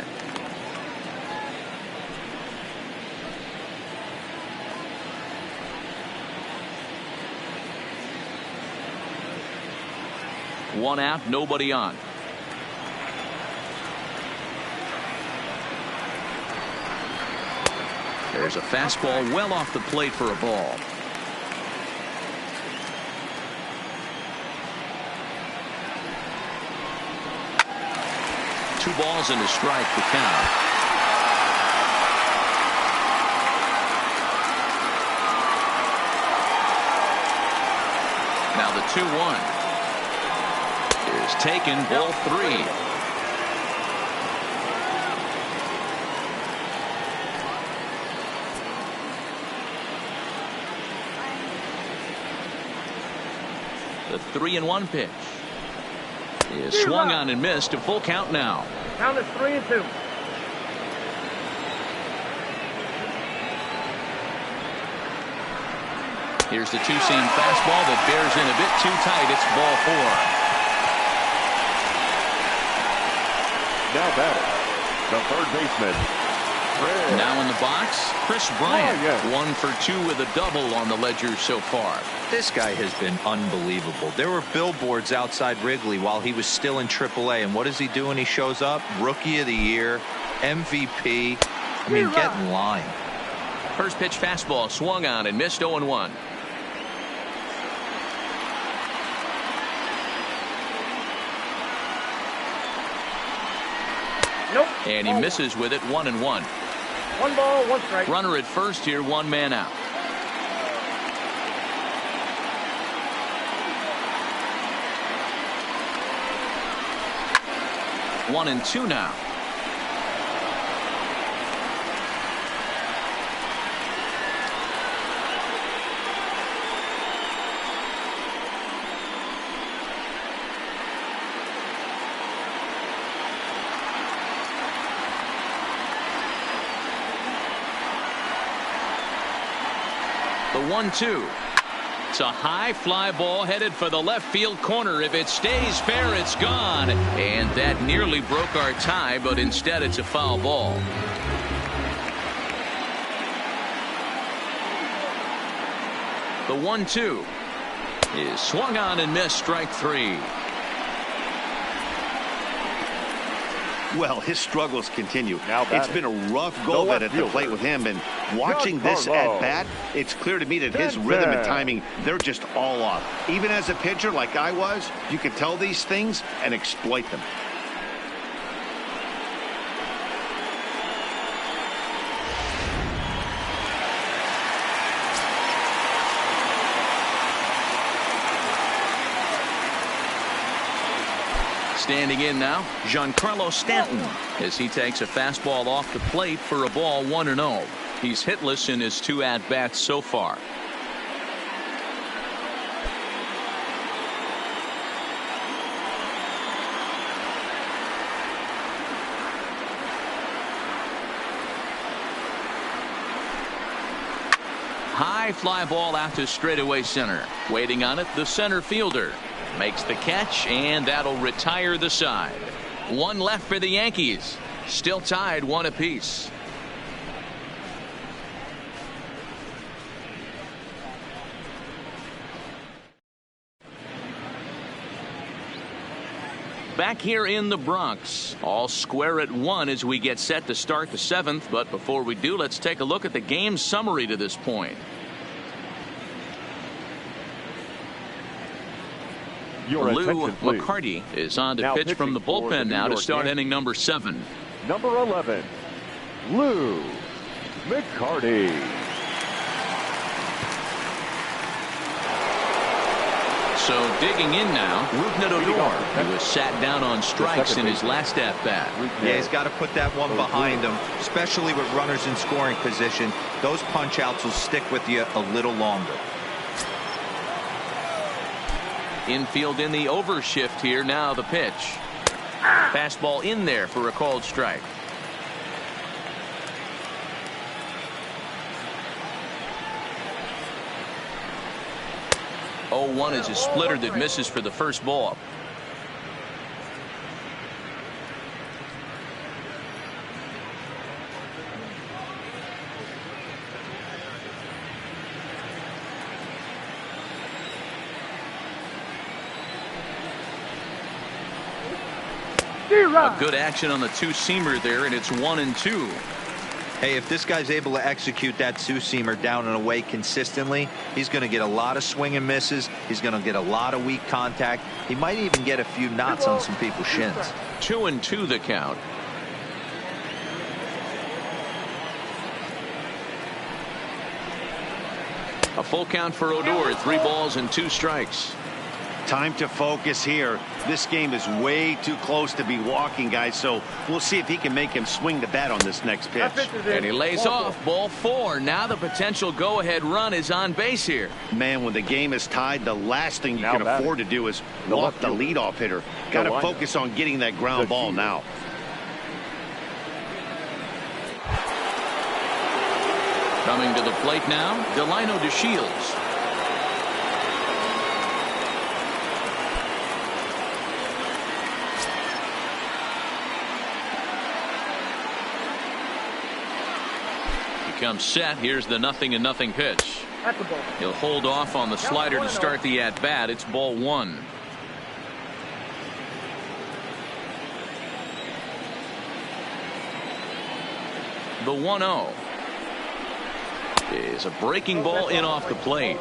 One out, nobody on. There's a fastball well off the plate for a ball. Two balls and a strike to count. Now the 2-1 is taken, ball 3. The 3-1 pitch is swung on and missed. A full count now. Count is 3-2. Here's the two-seam fastball that bears in a bit too tight. It's ball 4. Now batting, the third baseman, Chris. Now in the box, Chris Bryant. Oh, yeah. 1 for 2 with a double on the ledger so far. This guy has been unbelievable. There were billboards outside Wrigley while he was still in AAA, and what does he do when he shows up? Rookie of the Year, MVP. I mean, get in line. First pitch fastball swung on and missed. 0-1. Nope. And he misses with it. 1-1. 1 ball, 1 strike. Runner at first here, 1 man out. One and 2 now. The 1-2. It's a high fly ball headed for the left field corner. If it stays fair, it's gone. And that nearly broke our tie, but instead it's a foul ball. The 1-2 is swung on and missed. Strike three. Well, his struggles continue. Now it's been a rough go at the plate with him, and watching this at bat, it's clear to me that his rhythm and timing, they're just all off. Even as a pitcher like I was, you can tell these things and exploit them. Standing in now, Giancarlo Stanton, as he takes a fastball off the plate for a ball 1-0. He's hitless in his 2 at-bats so far. High fly ball out to straightaway center. Waiting on it, the center fielder. Makes the catch, and that'll retire the side. One left for the Yankees. Still tied 1 apiece. Back here in the Bronx, all square at 1 as we get set to start the 7th. But before we do, let's take a look at the game summary to this point. Lou McCarty is on to pitch from the bullpen now to start inning number 7. Number 11, Lou McCarty. So digging in now, Rougned Odor, who was sat down on strikes in his last at-bat. Yeah, he's got to put that one behind him, especially with runners in scoring position. Those punch-outs will stick with you a little longer. Infield in the overshift here. Now the pitch. Fastball in there for a called strike. Oh, 1 is a splitter that misses for the first ball. A good action on the two-seamer there, and it's 1-2. Hey, if this guy's able to execute that two-seamer down and away consistently, he's going to get a lot of swing and misses. He's going to get a lot of weak contact. He might even get a few knots on some people's shins. 2-2 the count. A full count for Odor. 3 balls and 2 strikes. Time to focus here. This game is way too close to be walking, guys, so we'll see if he can make him swing the bat on this next pitch. And he lays off. Ball 4. Now the potential go-ahead run is on base here. Man, when the game is tied, the last thing you can afford to do is walk the leadoff hitter. Got to focus on getting that ground ball now. Coming to the plate now, Delino DeShields. Comes set. Here's the 0-0 pitch. He'll hold off on the slider to start the at-bat. It's ball 1. The 1-0 is a breaking ball in off the plate.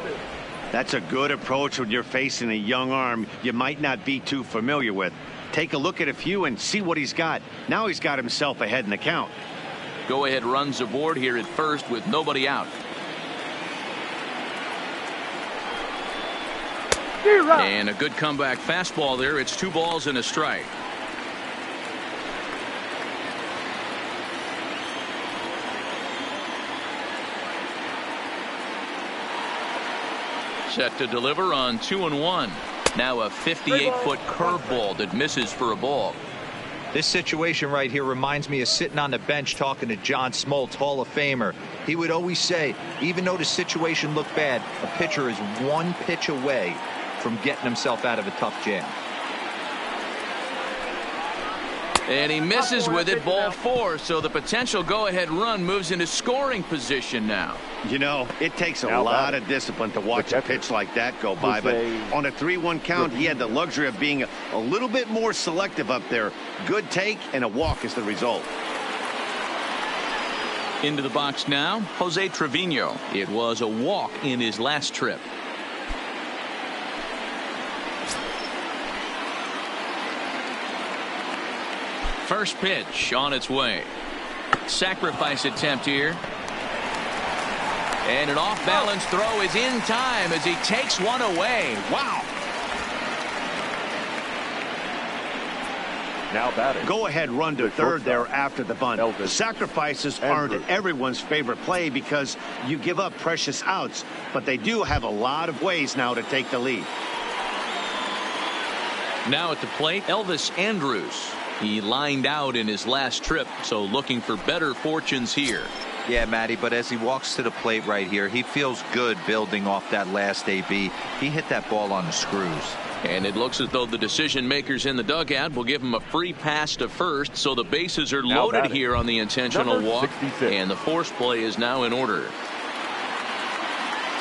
That's a good approach when you're facing a young arm you might not be too familiar with. Take a look at a few and see what he's got. Now he's got himself ahead in the count. Go-ahead runs aboard here at first with nobody out. And a good comeback fastball there. It's 2 balls and a strike. Set to deliver on 2-1. Now a 58-foot curveball that misses for a ball. This situation right here reminds me of sitting on the bench talking to John Smoltz, Hall of Famer. He would always say, even though the situation looked bad, a pitcher is one pitch away from getting himself out of a tough jam. And he misses with it, ball 4, so the potential go-ahead run moves into scoring position now. You know, it takes a lot of discipline to watch a pitch like that go by, but on a 3-1 count, he had the luxury of being a little bit more selective up there. Good take, and a walk is the result. Into the box now, Jose Trevino. It was a walk in his last trip. First pitch on its way. Sacrifice attempt here. And an off-balance throw is in time as he takes one away. Wow. Now batting. Go ahead run to third there after the bunt. The sacrifices aren't everyone's favorite play because you give up precious outs, but they do have a lot of ways now to take the lead. Now at the plate, Elvis Andrus. He lined out in his last trip, so looking for better fortunes here. Yeah, Matty, but as he walks to the plate right here, he feels good building off that last AB. He hit that ball on the screws. And it looks as though the decision makers in the dugout will give him a free pass to first, so the bases are loaded here on the intentional walk, and the force play is now in order.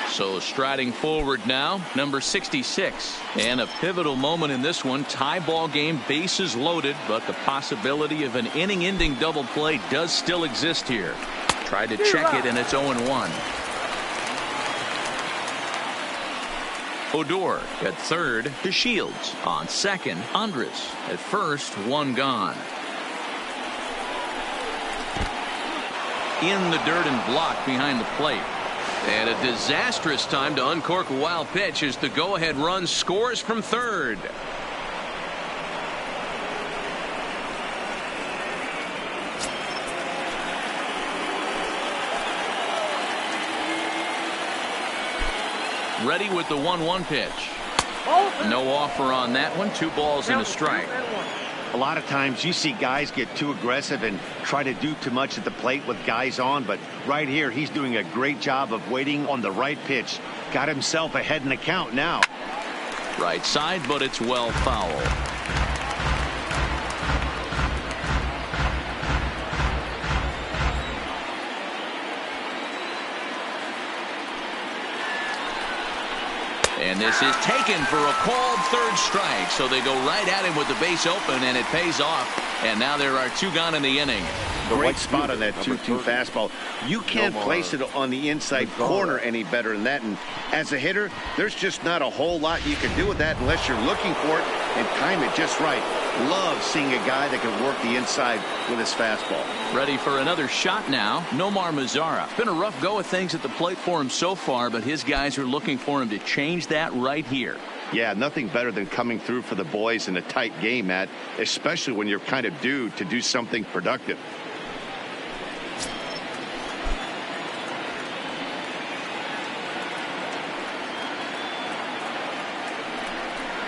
So striding forward now, number 66. And a pivotal moment in this one. Tie ball game, bases loaded, but the possibility of an inning-ending double play does still exist here. Tried to check it, and it's 0-1. Odor at third to Shields. On second, Andrus. At first, one gone. In the dirt and block behind the plate. And a disastrous time to uncork a wild pitch as the go-ahead run scores from third. Ready with the 1-1 pitch. No offer on that one. 2 balls and a strike. A lot of times you see guys get too aggressive and try to do too much at the plate with guys on, but right here he's doing a great job of waiting on the right pitch. Got himself ahead in the count now. Right side, but it's well foul. And this is taken for a called third strike. So they go right at him with the base open, and it pays off. And now there are 2 gone in the inning. Great spot on that 2-2 fastball. You can't place it on the inside corner any better than that. And as a hitter, there's just not a whole lot you can do with that unless you're looking for it and time it just right. Love seeing a guy that can work the inside with his fastball. Ready for another shot now. Nomar Mazara. Been a rough go of things at the plate for him so far, but his guys are looking for him to change that right here. Yeah, nothing better than coming through for the boys in a tight game, Matt, especially when you're kind of due to do something productive.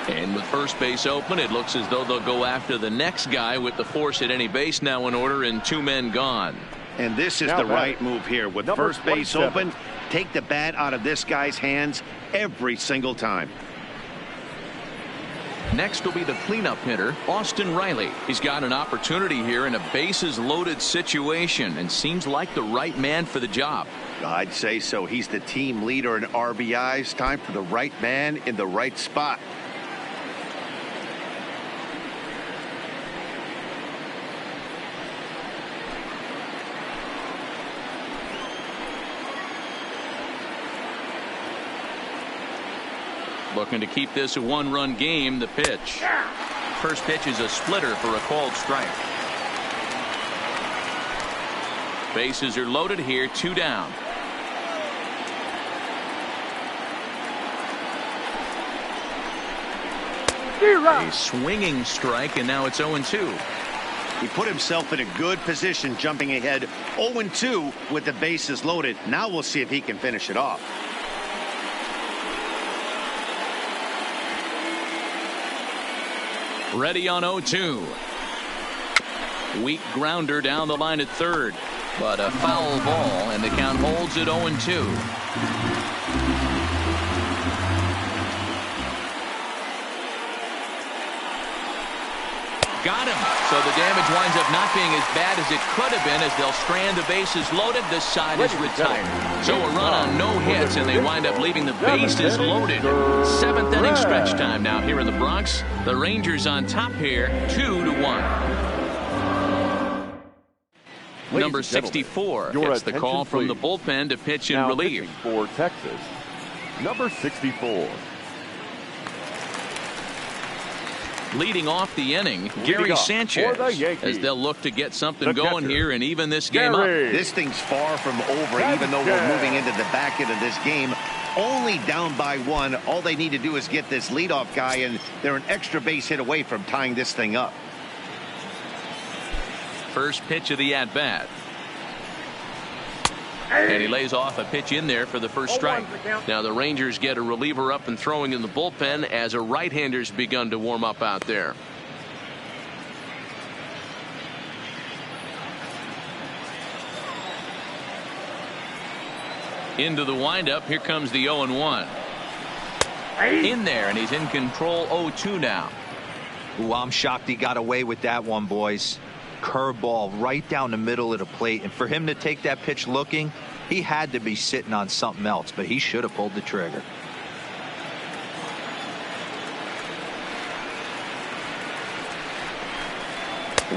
And with first base open, it looks as though they'll go after the next guy with the force at any base now in order and 2 men gone. And this is the right move here. With first base open, take the bat out of this guy's hands every single time. Next will be the cleanup hitter, Austin Riley. He's got an opportunity here in a bases loaded situation and seems like the right man for the job. I'd say so. He's the team leader in RBIs. Time for the right man in the right spot. Looking to keep this a 1-run game. The pitch. First pitch is a splitter for a called strike. Bases are loaded here. 2 down. A swinging strike, and now it's 0-2. He put himself in a good position jumping ahead 0-2 with the bases loaded. Now we'll see if he can finish it off. Ready on 0-2. Weak grounder down the line at third, but a foul ball, and the count holds at 0-2. Got him. So the damage winds up not being as bad as it could have been, as they'll strand the bases loaded. This side is retired. So a run on no hits, and they wind up leaving the bases loaded. 7th inning stretch time now here in the Bronx. The Rangers on top here, 2-1. Number 64 gets the call from the bullpen to pitch in relief. For Texas, number 64. Leading off the inning, Gary Sanchez, as they'll look to get something going here and even this game up. This thing's far from over, even though we're moving into the back end of this game. Only down by 1. All they need to do is get this leadoff guy, and they're an extra base hit away from tying this thing up. First pitch of the at-bat. And he lays off a pitch in there for the first strike. Now the Rangers get a reliever up and throwing in the bullpen as a right-hander's begun to warm up out there. Into the windup. Here comes the 0-1. In there, and he's in control. 0-2 now. Ooh, I'm shocked he got away with that one, boys. Curveball right down the middle of the plate, and for him to take that pitch looking, he had to be sitting on something else, but he should have pulled the trigger.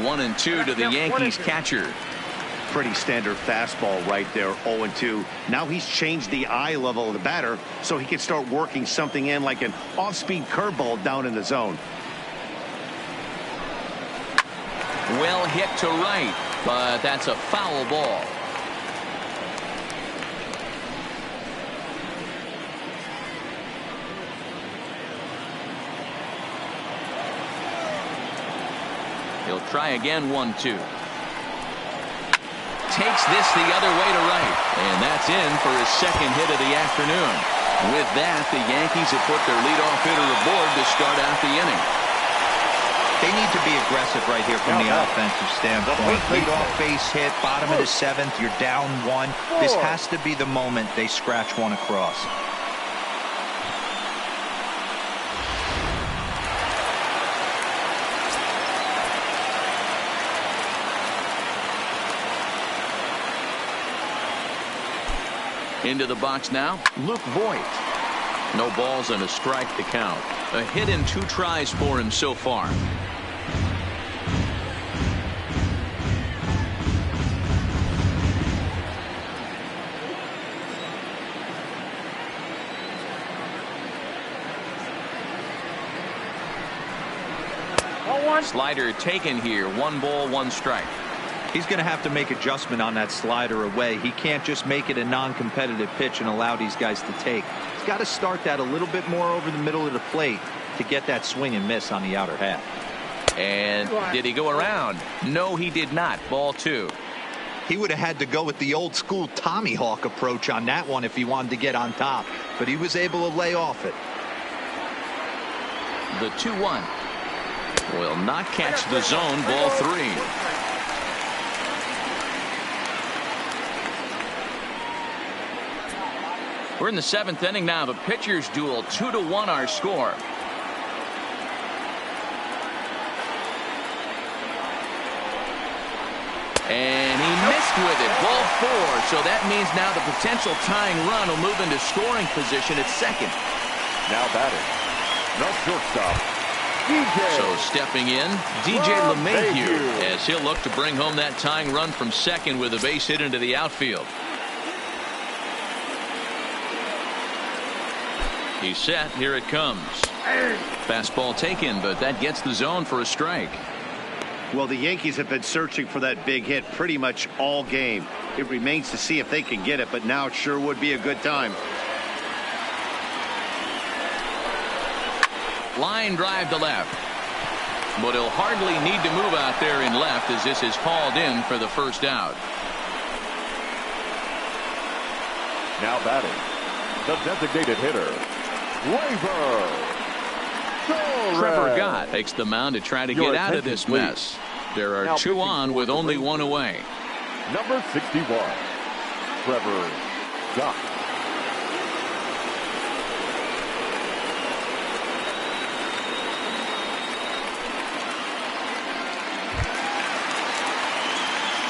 One and two to the Yankees catcher. Pretty standard fastball right there, 0-2. Now he's changed the eye level of the batter so he can start working something in like an off-speed curveball down in the zone. Well hit to right, but that's a foul ball. He'll try again. 1-2. Takes this the other way to right, and that's in for his second hit of the afternoon. With that, the Yankees have put their leadoff hitter aboard to start out the inning. They need to be aggressive right here from the offensive standpoint. Leadoff base hit, bottom of the 7th. You're down 1. This has to be the moment they scratch one across. Into the box now, Luke Voigt. No balls and a strike to count. A hit in 2 tries for him so far. Slider taken here. 1 ball, 1 strike. He's going to have to make adjustment on that slider away. He can't just make it a non-competitive pitch and allow these guys to take. He's got to start that a little bit more over the middle of the plate to get that swing and miss on the outer half. And did he go around? No, he did not. Ball 2. He would have had to go with the old school Tommy Hawk approach on that one if he wanted to get on top, but he was able to lay off it. The 2-1 will not catch the zone. Ball 3. We're in the 7th inning now of a pitcher's duel. 2-1 our score. And he missed with it. Ball 4. So that means now the potential tying run will move into scoring position at second. Now batting, the shortstop, DJ. So stepping in, DJ LeMahieu, as he'll look to bring home that tying run from second with a base hit into the outfield. He's set. Here it comes. Fastball taken, but that gets the zone for a strike. Well, the Yankees have been searching for that big hit pretty much all game. It remains to see if they can get it, but now it sure would be a good time. Line drive to left. But he'll hardly need to move out there in left, as this is hauled in for the first out. Now batting, the designated hitter, Trevor Gott takes the mound to try to get out of this mess. There are Now two pitching on for with the only Rangers. one away. Number 61, Trevor Gott.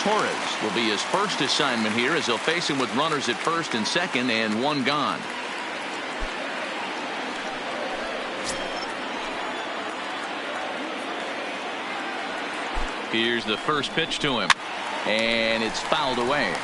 Torres will be his first assignment here as they'll face him with runners at first and second and one gone. Here's the first pitch to him, and it's fouled away.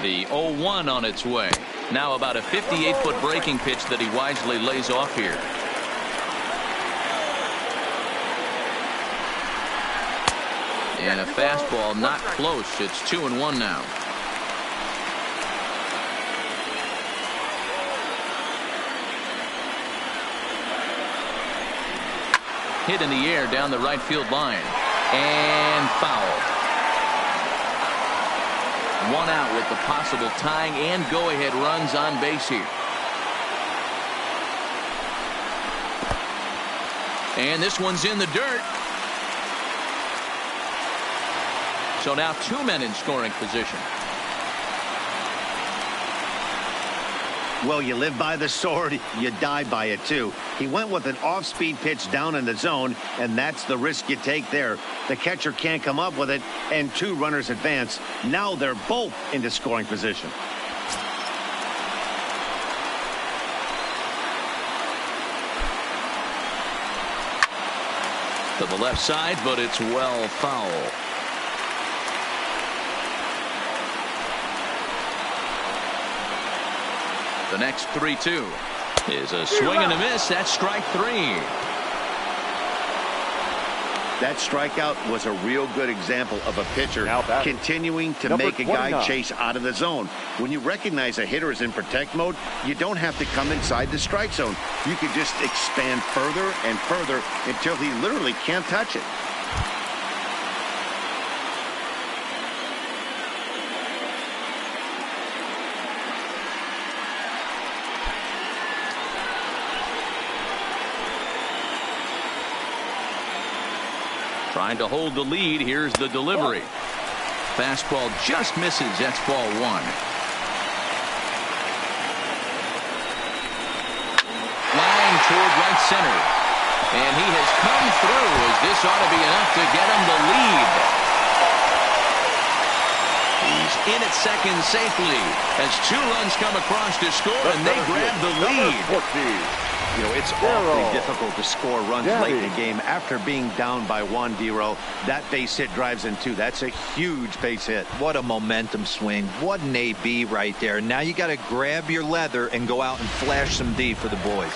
The 0-1 on its way. Now about a 58-foot breaking pitch that he wisely lays off here. And a fastball not close. It's 2-1 now. Hit in the air down the right field line. And foul. One out with the possible tying and go-ahead runs on base here. And this one's in the dirt. So now two men in scoring position. Well, you live by the sword, you die by it too. He went with an off-speed pitch down in the zone, and that's the risk you take there. The catcher can't come up with it, and two runners advance. Now they're both into scoring position. To the left side, but it's well foul. The next 3-2 is a swing and a miss. That's strike three. That strikeout was a real good example of a pitcher continuing to Number make a guy 29. chase out of the zone. When you recognize a hitter is in protect mode, you don't have to come inside the strike zone. You can just expand further and further until he literally can't touch it. Trying to hold the lead. Here's the delivery. Fastball just misses. That's ball one. Line toward right center. And he has come through as this ought to be enough to get him the lead. He's in at second safely as two runs come across to score, and they grab the lead. You know, it's awfully difficult to score runs late in the game after being down by one, D-Row. That base hit drives in two. That's a huge base hit. What a momentum swing. What an AB right there. Now you got to grab your leather and go out and flash some D for the boys.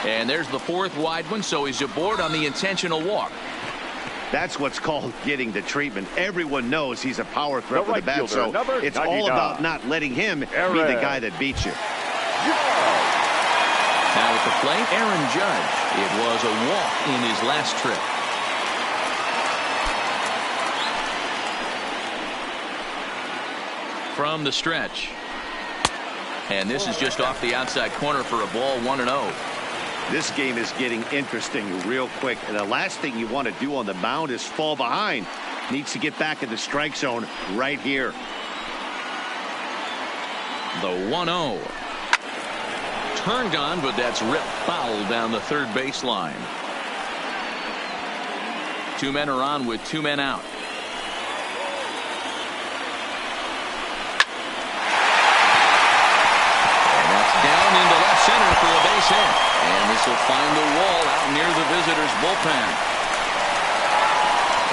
And there's the fourth wide one, so he's aboard on the intentional walk. That's what's called getting the treatment. Everyone knows he's a power threat with the bat, so it's all about not letting him be the guy that beats you. Now at the plate, Aaron Judge. It was a walk in his last trip. From the stretch. And this is just off the outside corner for a ball, 1-0. This game is getting interesting real quick, and the last thing you want to do on the mound is fall behind. Needs to get back in the strike zone right here. The 1-0. Turned on, but that's ripped foul down the third baseline. Two men are on with two men out. And that's down into left center for a base hit. And this will find the wall out near the visitors' bullpen.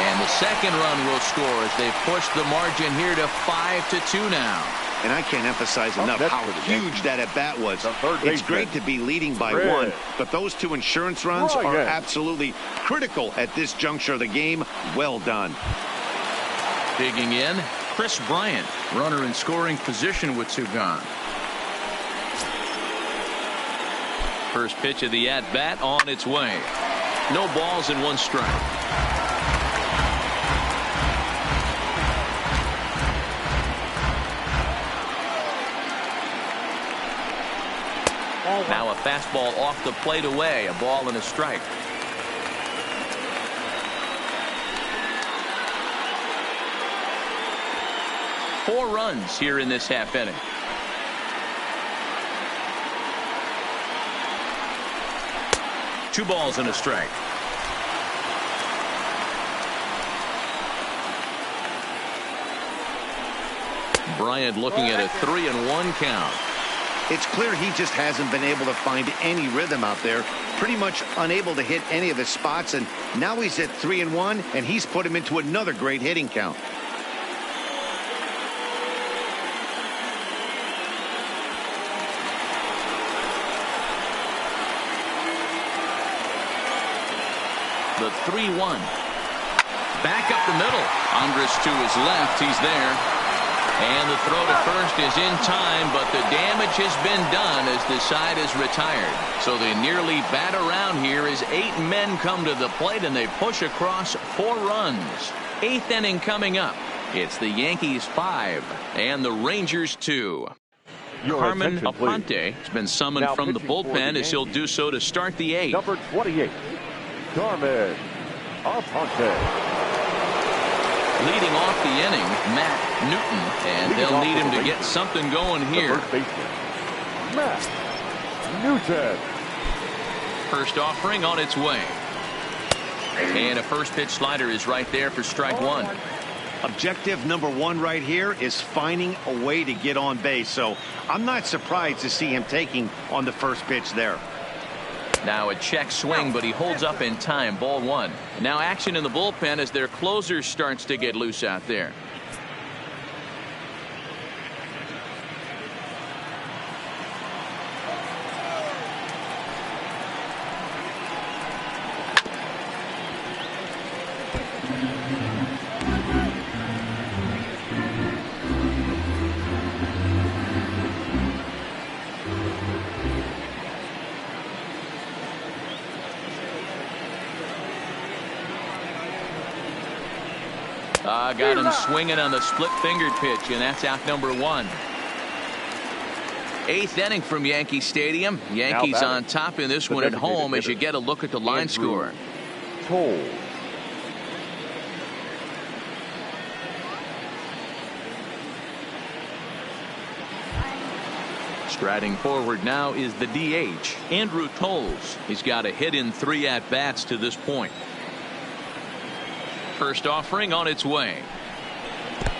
And the second run will score as they push the margin here to 5-2 now. And I can't emphasize enough how huge that at bat was. It's great to be leading by one, but those two insurance runs are absolutely critical at this juncture of the game. Well done. Digging in, Chris Bryant, runner in scoring position with two gone. First pitch of the at-bat on its way. No balls and 1 strike. Now a fastball off the plate away. A ball and a strike. Four runs here in this half inning. Two balls and a strike. Bryant looking at a 3-1 count. It's clear he just hasn't been able to find any rhythm out there. Pretty much unable to hit any of his spots, and now he's at 3-1, and he's put him into another great hitting count. The 3-1. Back up the middle. Andrus to his left. He's there. And the throw to first is in time, but the damage has been done as the side is retired. So they nearly bat around here as 8 men come to the plate, and they push across 4 runs. 8th inning coming up. It's the Yankees 5 and the Rangers 2. Carmen Aponte has been summoned from the bullpen as he'll do so to start the 8th. Number 28, Carmen Aponte. Leading off the inning, Matt Newton, and they'll need him to get something going here. Matt Newton. First offering on its way. And a first pitch slider is right there for strike 1. Objective number 1 right here is finding a way to get on base. So I'm not surprised to see him taking on the first pitch there. Now a check swing, but he holds up in time. Ball 1. Now action in the bullpen as their closer starts to get loose out there. Got him swinging on the split-fingered pitch, and that's out number 1. 8th inning from Yankee Stadium. Yankees on top in this one at home as you get a look at the line score. Striding forward now is the DH, Andrew Toles. He's got a hit in 3 at-bats to this point. First offering on its way.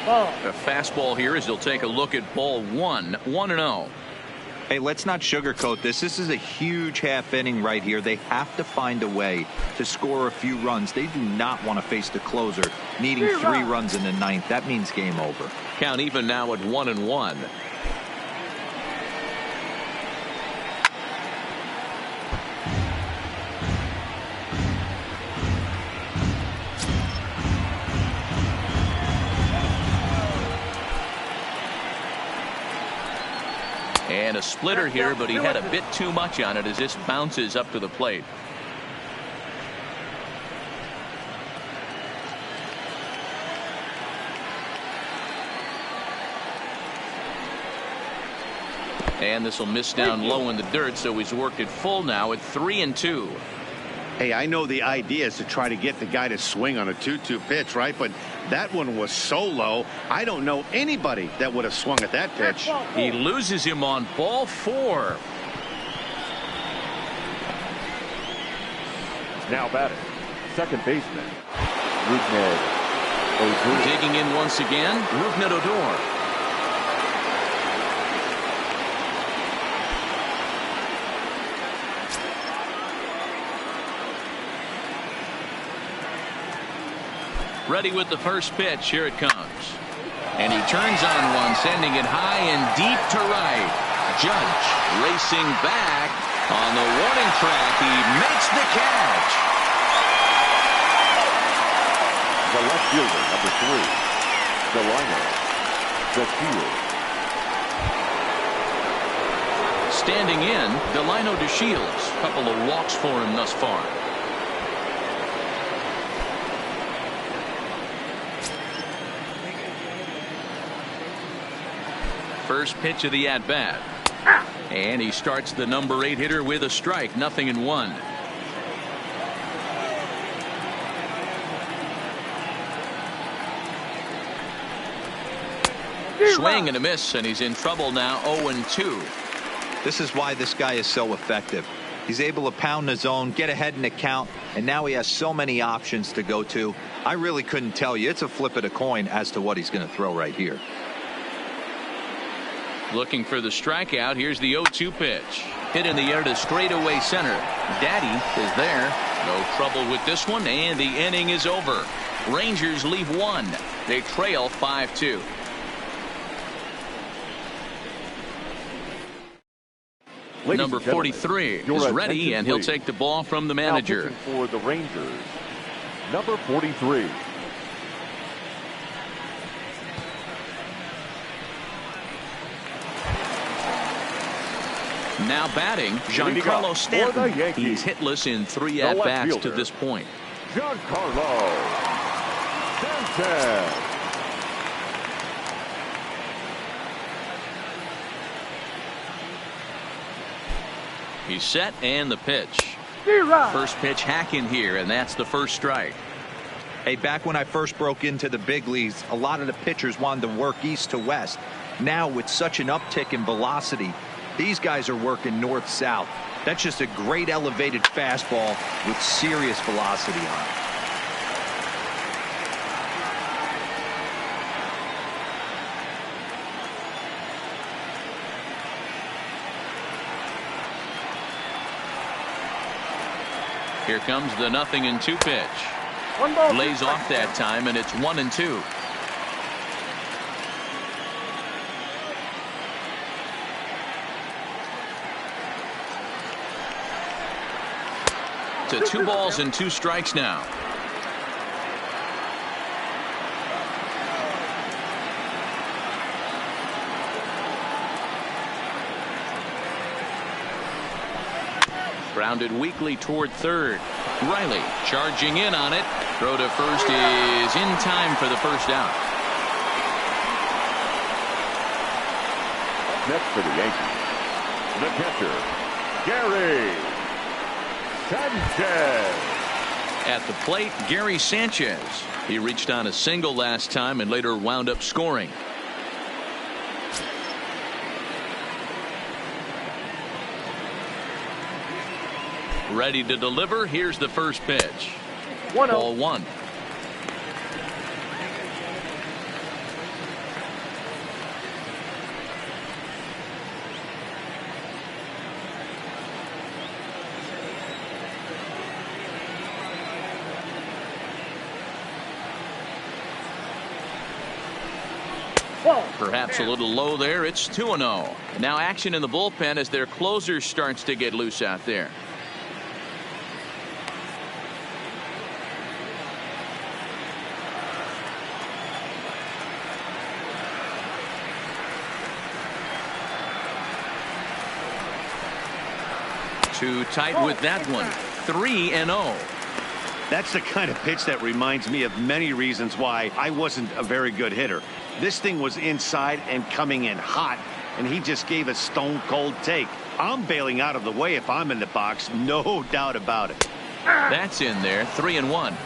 A fastball here as he'll take a look at ball 1. 1-0. Hey, let's not sugarcoat this. This is a huge half inning right here. They have to find a way to score a few runs. They do not want to face the closer needing 3 runs in the 9th. That means game over. Count even now at 1-1. And a splitter here, but he had a bit too much on it as this bounces up to the plate. And this will miss down low in the dirt, so he's worked it full now at 3-2. Hey, I know the idea is to try to get the guy to swing on a 2-2 pitch, right? But that one was so low, I don't know anybody that would have swung at that pitch. He loses him on ball 4. Now batting, second baseman, Rougned Odor. Digging in once again, Rougned Odor. Ready with the first pitch. Here it comes. And he turns on one, sending it high and deep to right. Judge racing back on the warning track. He makes the catch. The left fielder, number 3, Delino DeShields. Standing in, Delino DeShields. Couple of walks for him thus far. First pitch of the at-bat. And he starts the number 8 hitter with a strike. 0-1. Swing and a miss, and he's in trouble now. 0-2. This is why this guy is so effective. He's able to pound the zone, get ahead in the count, and now he has so many options to go to. I really couldn't tell you. It's a flip of the coin as to what he's going to throw right here. Looking for the strikeout. Here's the 0-2 pitch. Hit in the air to straightaway center. Daddy is there. No trouble with this one, and the inning is over. Rangers leave 1. They trail 5-2. Number 43 is ready, and he'll take the ball from the manager. For the Rangers, number 43. Now batting, Giancarlo Stanton. He's hitless in 3 at-bats to this point. Giancarlo Stanton. He's set, and the pitch. First pitch hack in here, and that's the first strike. Hey, back when I first broke into the big leagues, a lot of the pitchers wanted to work east to west. Now, with such an uptick in velocity, these guys are working north-south. That's just a great elevated fastball with serious velocity on it. Here comes the 0-2 pitch. Lays off that time, and it's 1-2. To 2 balls and 2 strikes now. Grounded weakly toward third. Riley charging in on it. Throw to first is in time for the first out. Next for the Yankees, the catcher, Gary Sanchez. At the plate, Gary Sanchez. He reached on a single last time and later wound up scoring. Ready to deliver. Here's the first pitch. Ball 1. Perhaps a little low there. It's 2-0. Now action in the bullpen as their closer starts to get loose out there. Too tight with that one. 3-0. That's the kind of pitch that reminds me of many reasons why I wasn't a very good hitter. This thing was inside and coming in hot, and he just gave a stone-cold take. I'm bailing out of the way if I'm in the box, no doubt about it. That's in there. 3-1.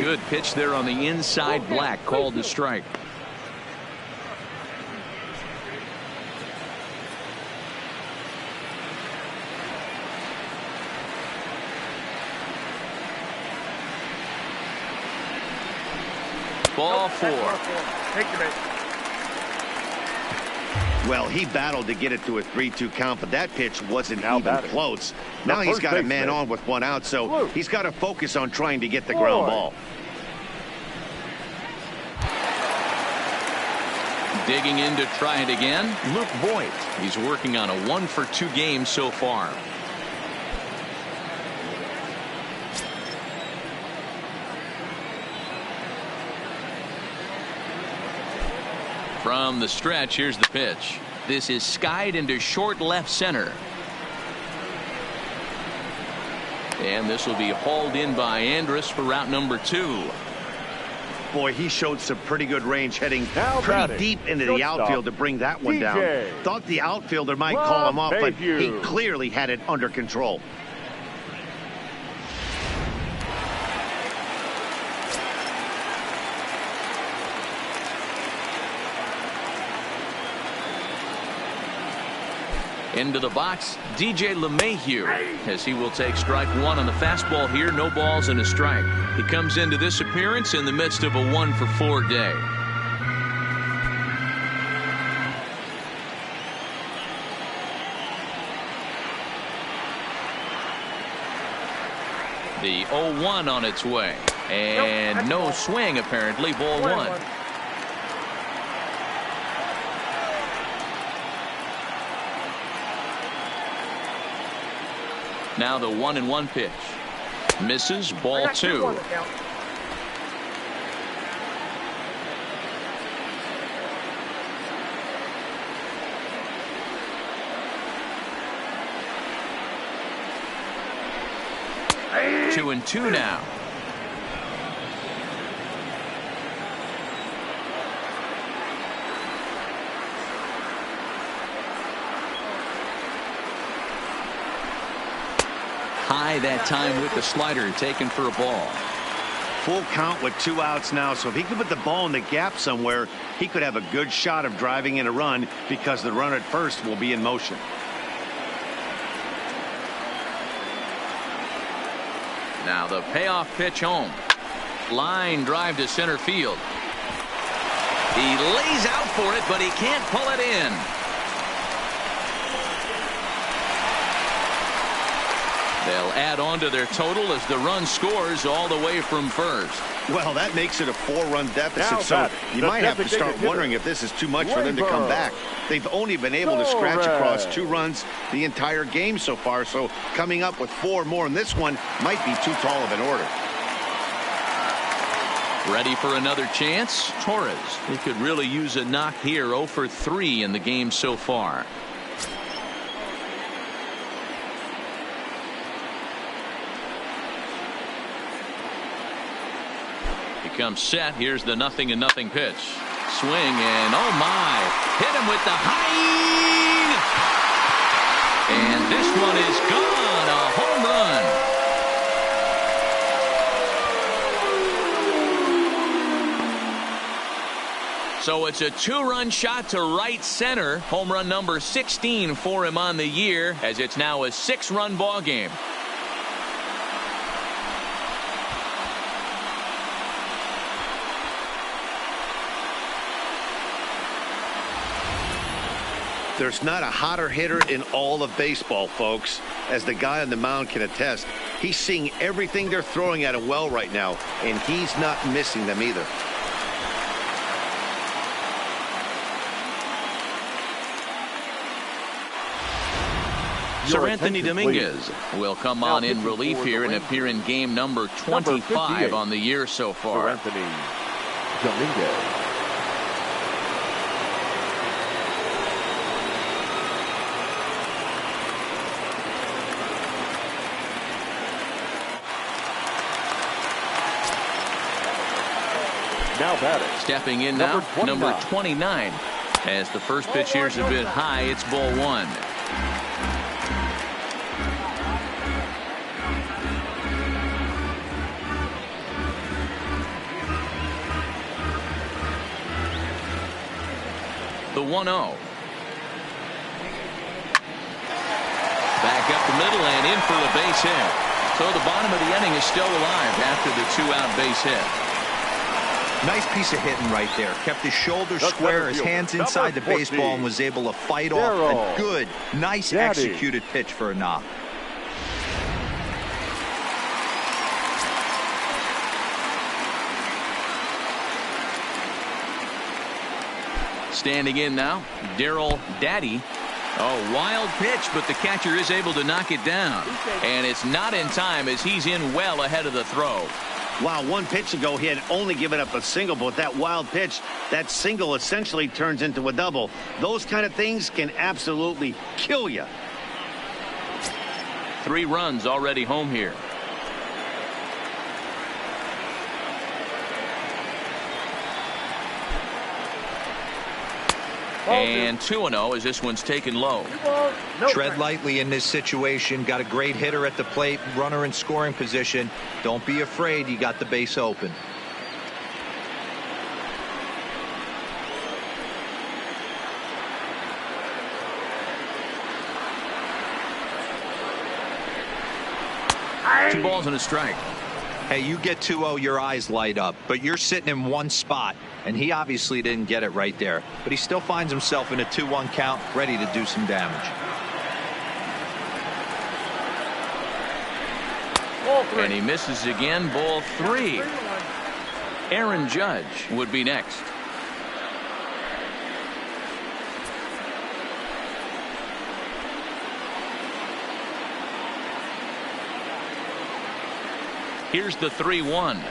Good pitch there on the inside. Black called the strike. Ball 4. Well, he battled to get it to a 3-2 count, but that pitch wasn't even close. Now he's got a man on with 1 out, so he's got to focus on trying to get the ground ball. Digging in to try it again. Luke Voigt. He's working on a 1-for-2 game so far. From the stretch, here's the pitch. This is skied into short left center. And this will be hauled in by Andrus for route number 2. Boy, he showed some pretty good range heading Now pretty batting, deep into the shortstop, outfield to bring that one down. Thought the outfielder might call him off, but he clearly had it under control. Into the box, DJ LeMahieu, as he will take strike 1 on the fastball here. No balls and a strike. He comes into this appearance in the midst of a 1-for-4 day. The 0-1 on its way. And no swing, apparently. Ball 1. Now the 1-1 pitch. Misses. Ball 2. Hey. 2-2 now. High that time with the slider, taken for a ball. Full count with 2 outs now, so if he could put the ball in the gap somewhere, he could have a good shot of driving in a run because the runner at first will be in motion. Now the payoff pitch home. Line drive to center field. He lays out for it, but he can't pull it in. They'll add on to their total as the run scores all the way from first. Well, that makes it a 4-run deficit, so you might have to start wondering if this is too much for them to come back. They've only been able to scratch across 2 runs the entire game so far, so coming up with 4 more in this one might be too tall of an order. Ready for another chance? Torres. He could really use a knock here. 0 for 3 in the game so far. Comes set. Here's the 0-0 pitch. Swing and oh my, hit him with the high, and this one is gone. A home run. So it's a 2-run shot to right center. Home run number 16 for him on the year, as it's now a 6-run ball game. There's not a hotter hitter in all of baseball, folks, as the guy on the mound can attest. He's seeing everything they're throwing at him well right now, and he's not missing them either. Sir Anthony Dominguez will come on in relief here and appear in game number 25 on the year so far. Sir Anthony Dominguez. Now batting. Stepping in now, number 29. As the first pitch here's a bit high, it's ball 1. The 1-0. Back up the middle and in for a base hit. So the bottom of the inning is still alive after the 2-out base hit. Nice piece of hitting right there. Kept his shoulders square, his hands inside the baseball, and was able to fight off a good, nice executed pitch for a knock. Standing in now, Darryl Daddy. Oh, wild pitch, but the catcher is able to knock it down. And it's not in time as he's in well ahead of the throw. Wow, one pitch ago he had only given up a single, but with that wild pitch, that single essentially turns into a double. Those kind of things can absolutely kill you. 3 runs already home here. And 2-0 as this one's taken low. Tread lightly in this situation. Got a great hitter at the plate, runner in scoring position. Don't be afraid, you got the base open. Two balls and a strike. Hey, you get 2-0, your eyes light up, but you're sitting in one spot, and he obviously didn't get it right there. But he still finds himself in a 2-1 count, ready to do some damage. And he misses again, ball 3. Aaron Judge would be next. Here's the 3-1.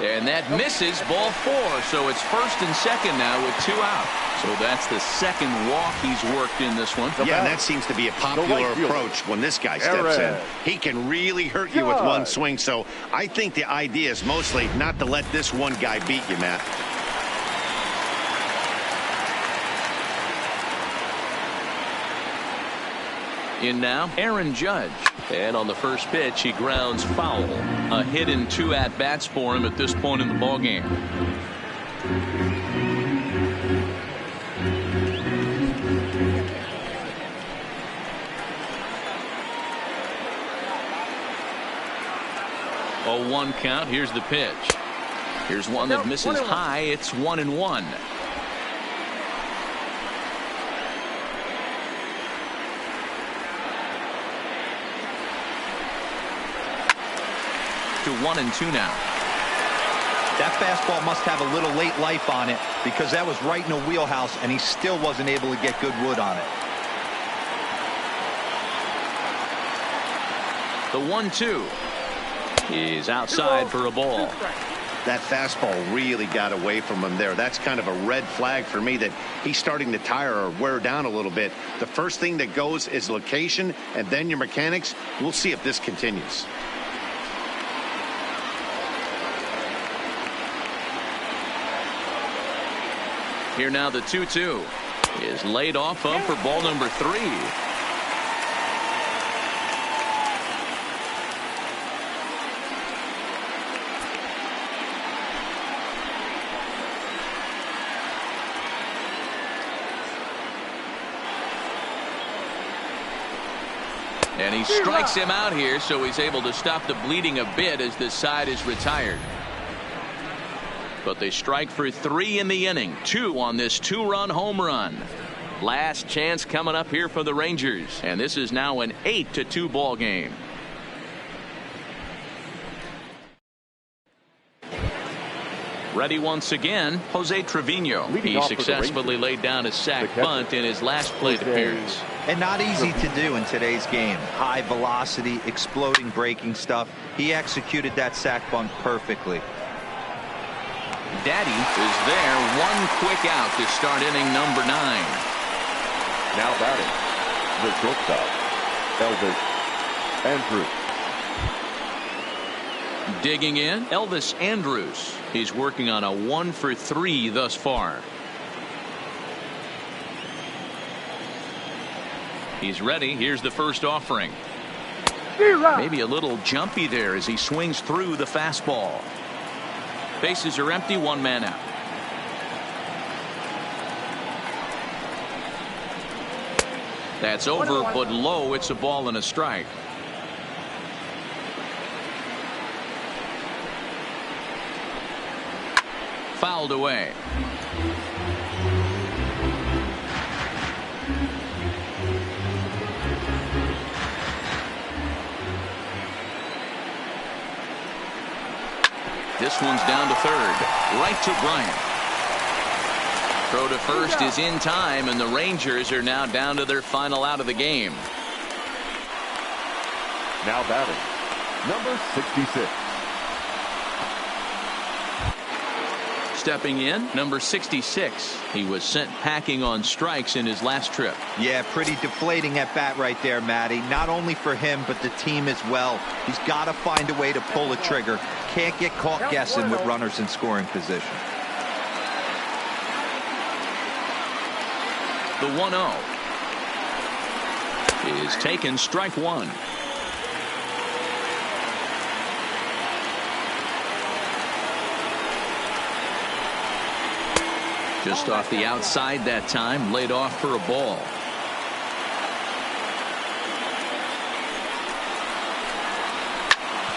And that misses, ball 4. So it's first and second now with 2 out. So that's the second walk he's worked in this one. Yeah, and that seems to be a popular approach when this guy steps in. He can really hurt you with one swing. So I think the idea is mostly not to let this one guy beat you, Matt. In now, Aaron Judge. And on the first pitch, he grounds foul. A hit in 2 at-bats for him at this point in the ballgame. Oh, 1 count. Here's the pitch. Here's one that misses high. It's 1-1. To 1-2 now. That fastball must have a little late life on it because that was right in the wheelhouse and he still wasn't able to get good wood on it. The 1-2 is outside for a ball. That fastball really got away from him there. That's kind of a red flag for me that he's starting to tire or wear down a little bit. The first thing that goes is location and then your mechanics. We'll see if this continues. Here now the 2-2 is laid off up for ball number 3. And he strikes him out here, so he's able to stop the bleeding a bit as this side is retired. But they strike for 3 in the inning. 2 on this 2-run home run. Last chance coming up here for the Rangers. And this is now an 8-2 ball game. Ready once again, Jose Trevino. He successfully laid down a sac bunt in his last plate appearance. And not easy to do in today's game. High velocity, exploding breaking stuff. He executed that sac bunt perfectly. Daddy is there. 1 quick out to start inning number 9. Now batting, the shortstop, Elvis Andrus. Digging in, Elvis Andrus. He's working on a 1 for 3 thus far. He's ready. Here's the first offering. Maybe a little jumpy there as he swings through the fastball. Bases are empty, 1 man out. That's over, but low. It's a ball and a strike. Fouled away. This one's down to third. Right to Bryant. Throw to first is in time, and the Rangers are now down to their final out of the game. Now batting, number 66. Stepping in, number 66. He was sent packing on strikes in his last trip. Yeah, pretty deflating at bat right there, Matty. Not only for him, but the team as well. He's got to find a way to pull a trigger. Can't get caught guessing with runners in scoring position. The 1-0 is taken, strike one. Just off the outside that time, laid off for a ball.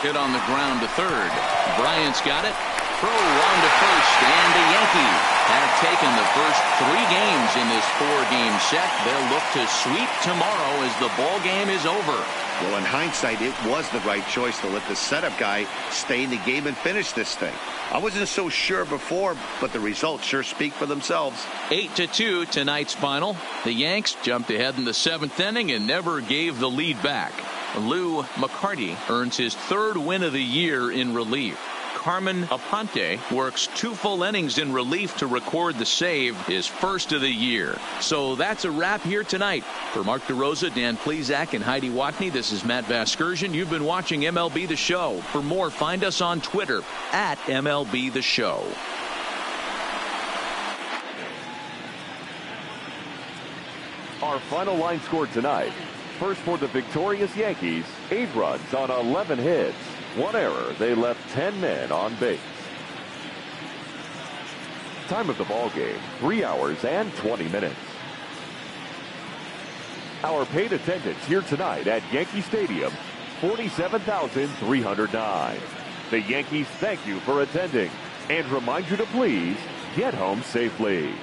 Hit on the ground to third. Bryant's got it. Throw on to first, and the Yankees have taken the first 3 games in this 4-game set. They'll look to sweep tomorrow as the ball game is over. Well, in hindsight, it was the right choice to let the setup guy stay in the game and finish this thing. I wasn't so sure before, but the results sure speak for themselves. 8-2 tonight's final. The Yanks jumped ahead in the 7th inning and never gave the lead back. Lou McCarty earns his 3rd win of the year in relief. Carmen Aponte works 2 full innings in relief to record the save, his 1st of the year. So that's a wrap here tonight. For Mark DeRosa, Dan Plesac, and Heidi Watney, this is Matt Vasgersian. You've been watching MLB The Show. For more, find us on Twitter at MLB The Show. Our final line score tonight. First for the victorious Yankees, 8 runs on 11 hits. 1 error. They left 10 men on base. Time of the ball game, 3 hours and 20 minutes. Our paid attendance here tonight at Yankee Stadium, 47,309. The Yankees thank you for attending and remind you to please get home safely.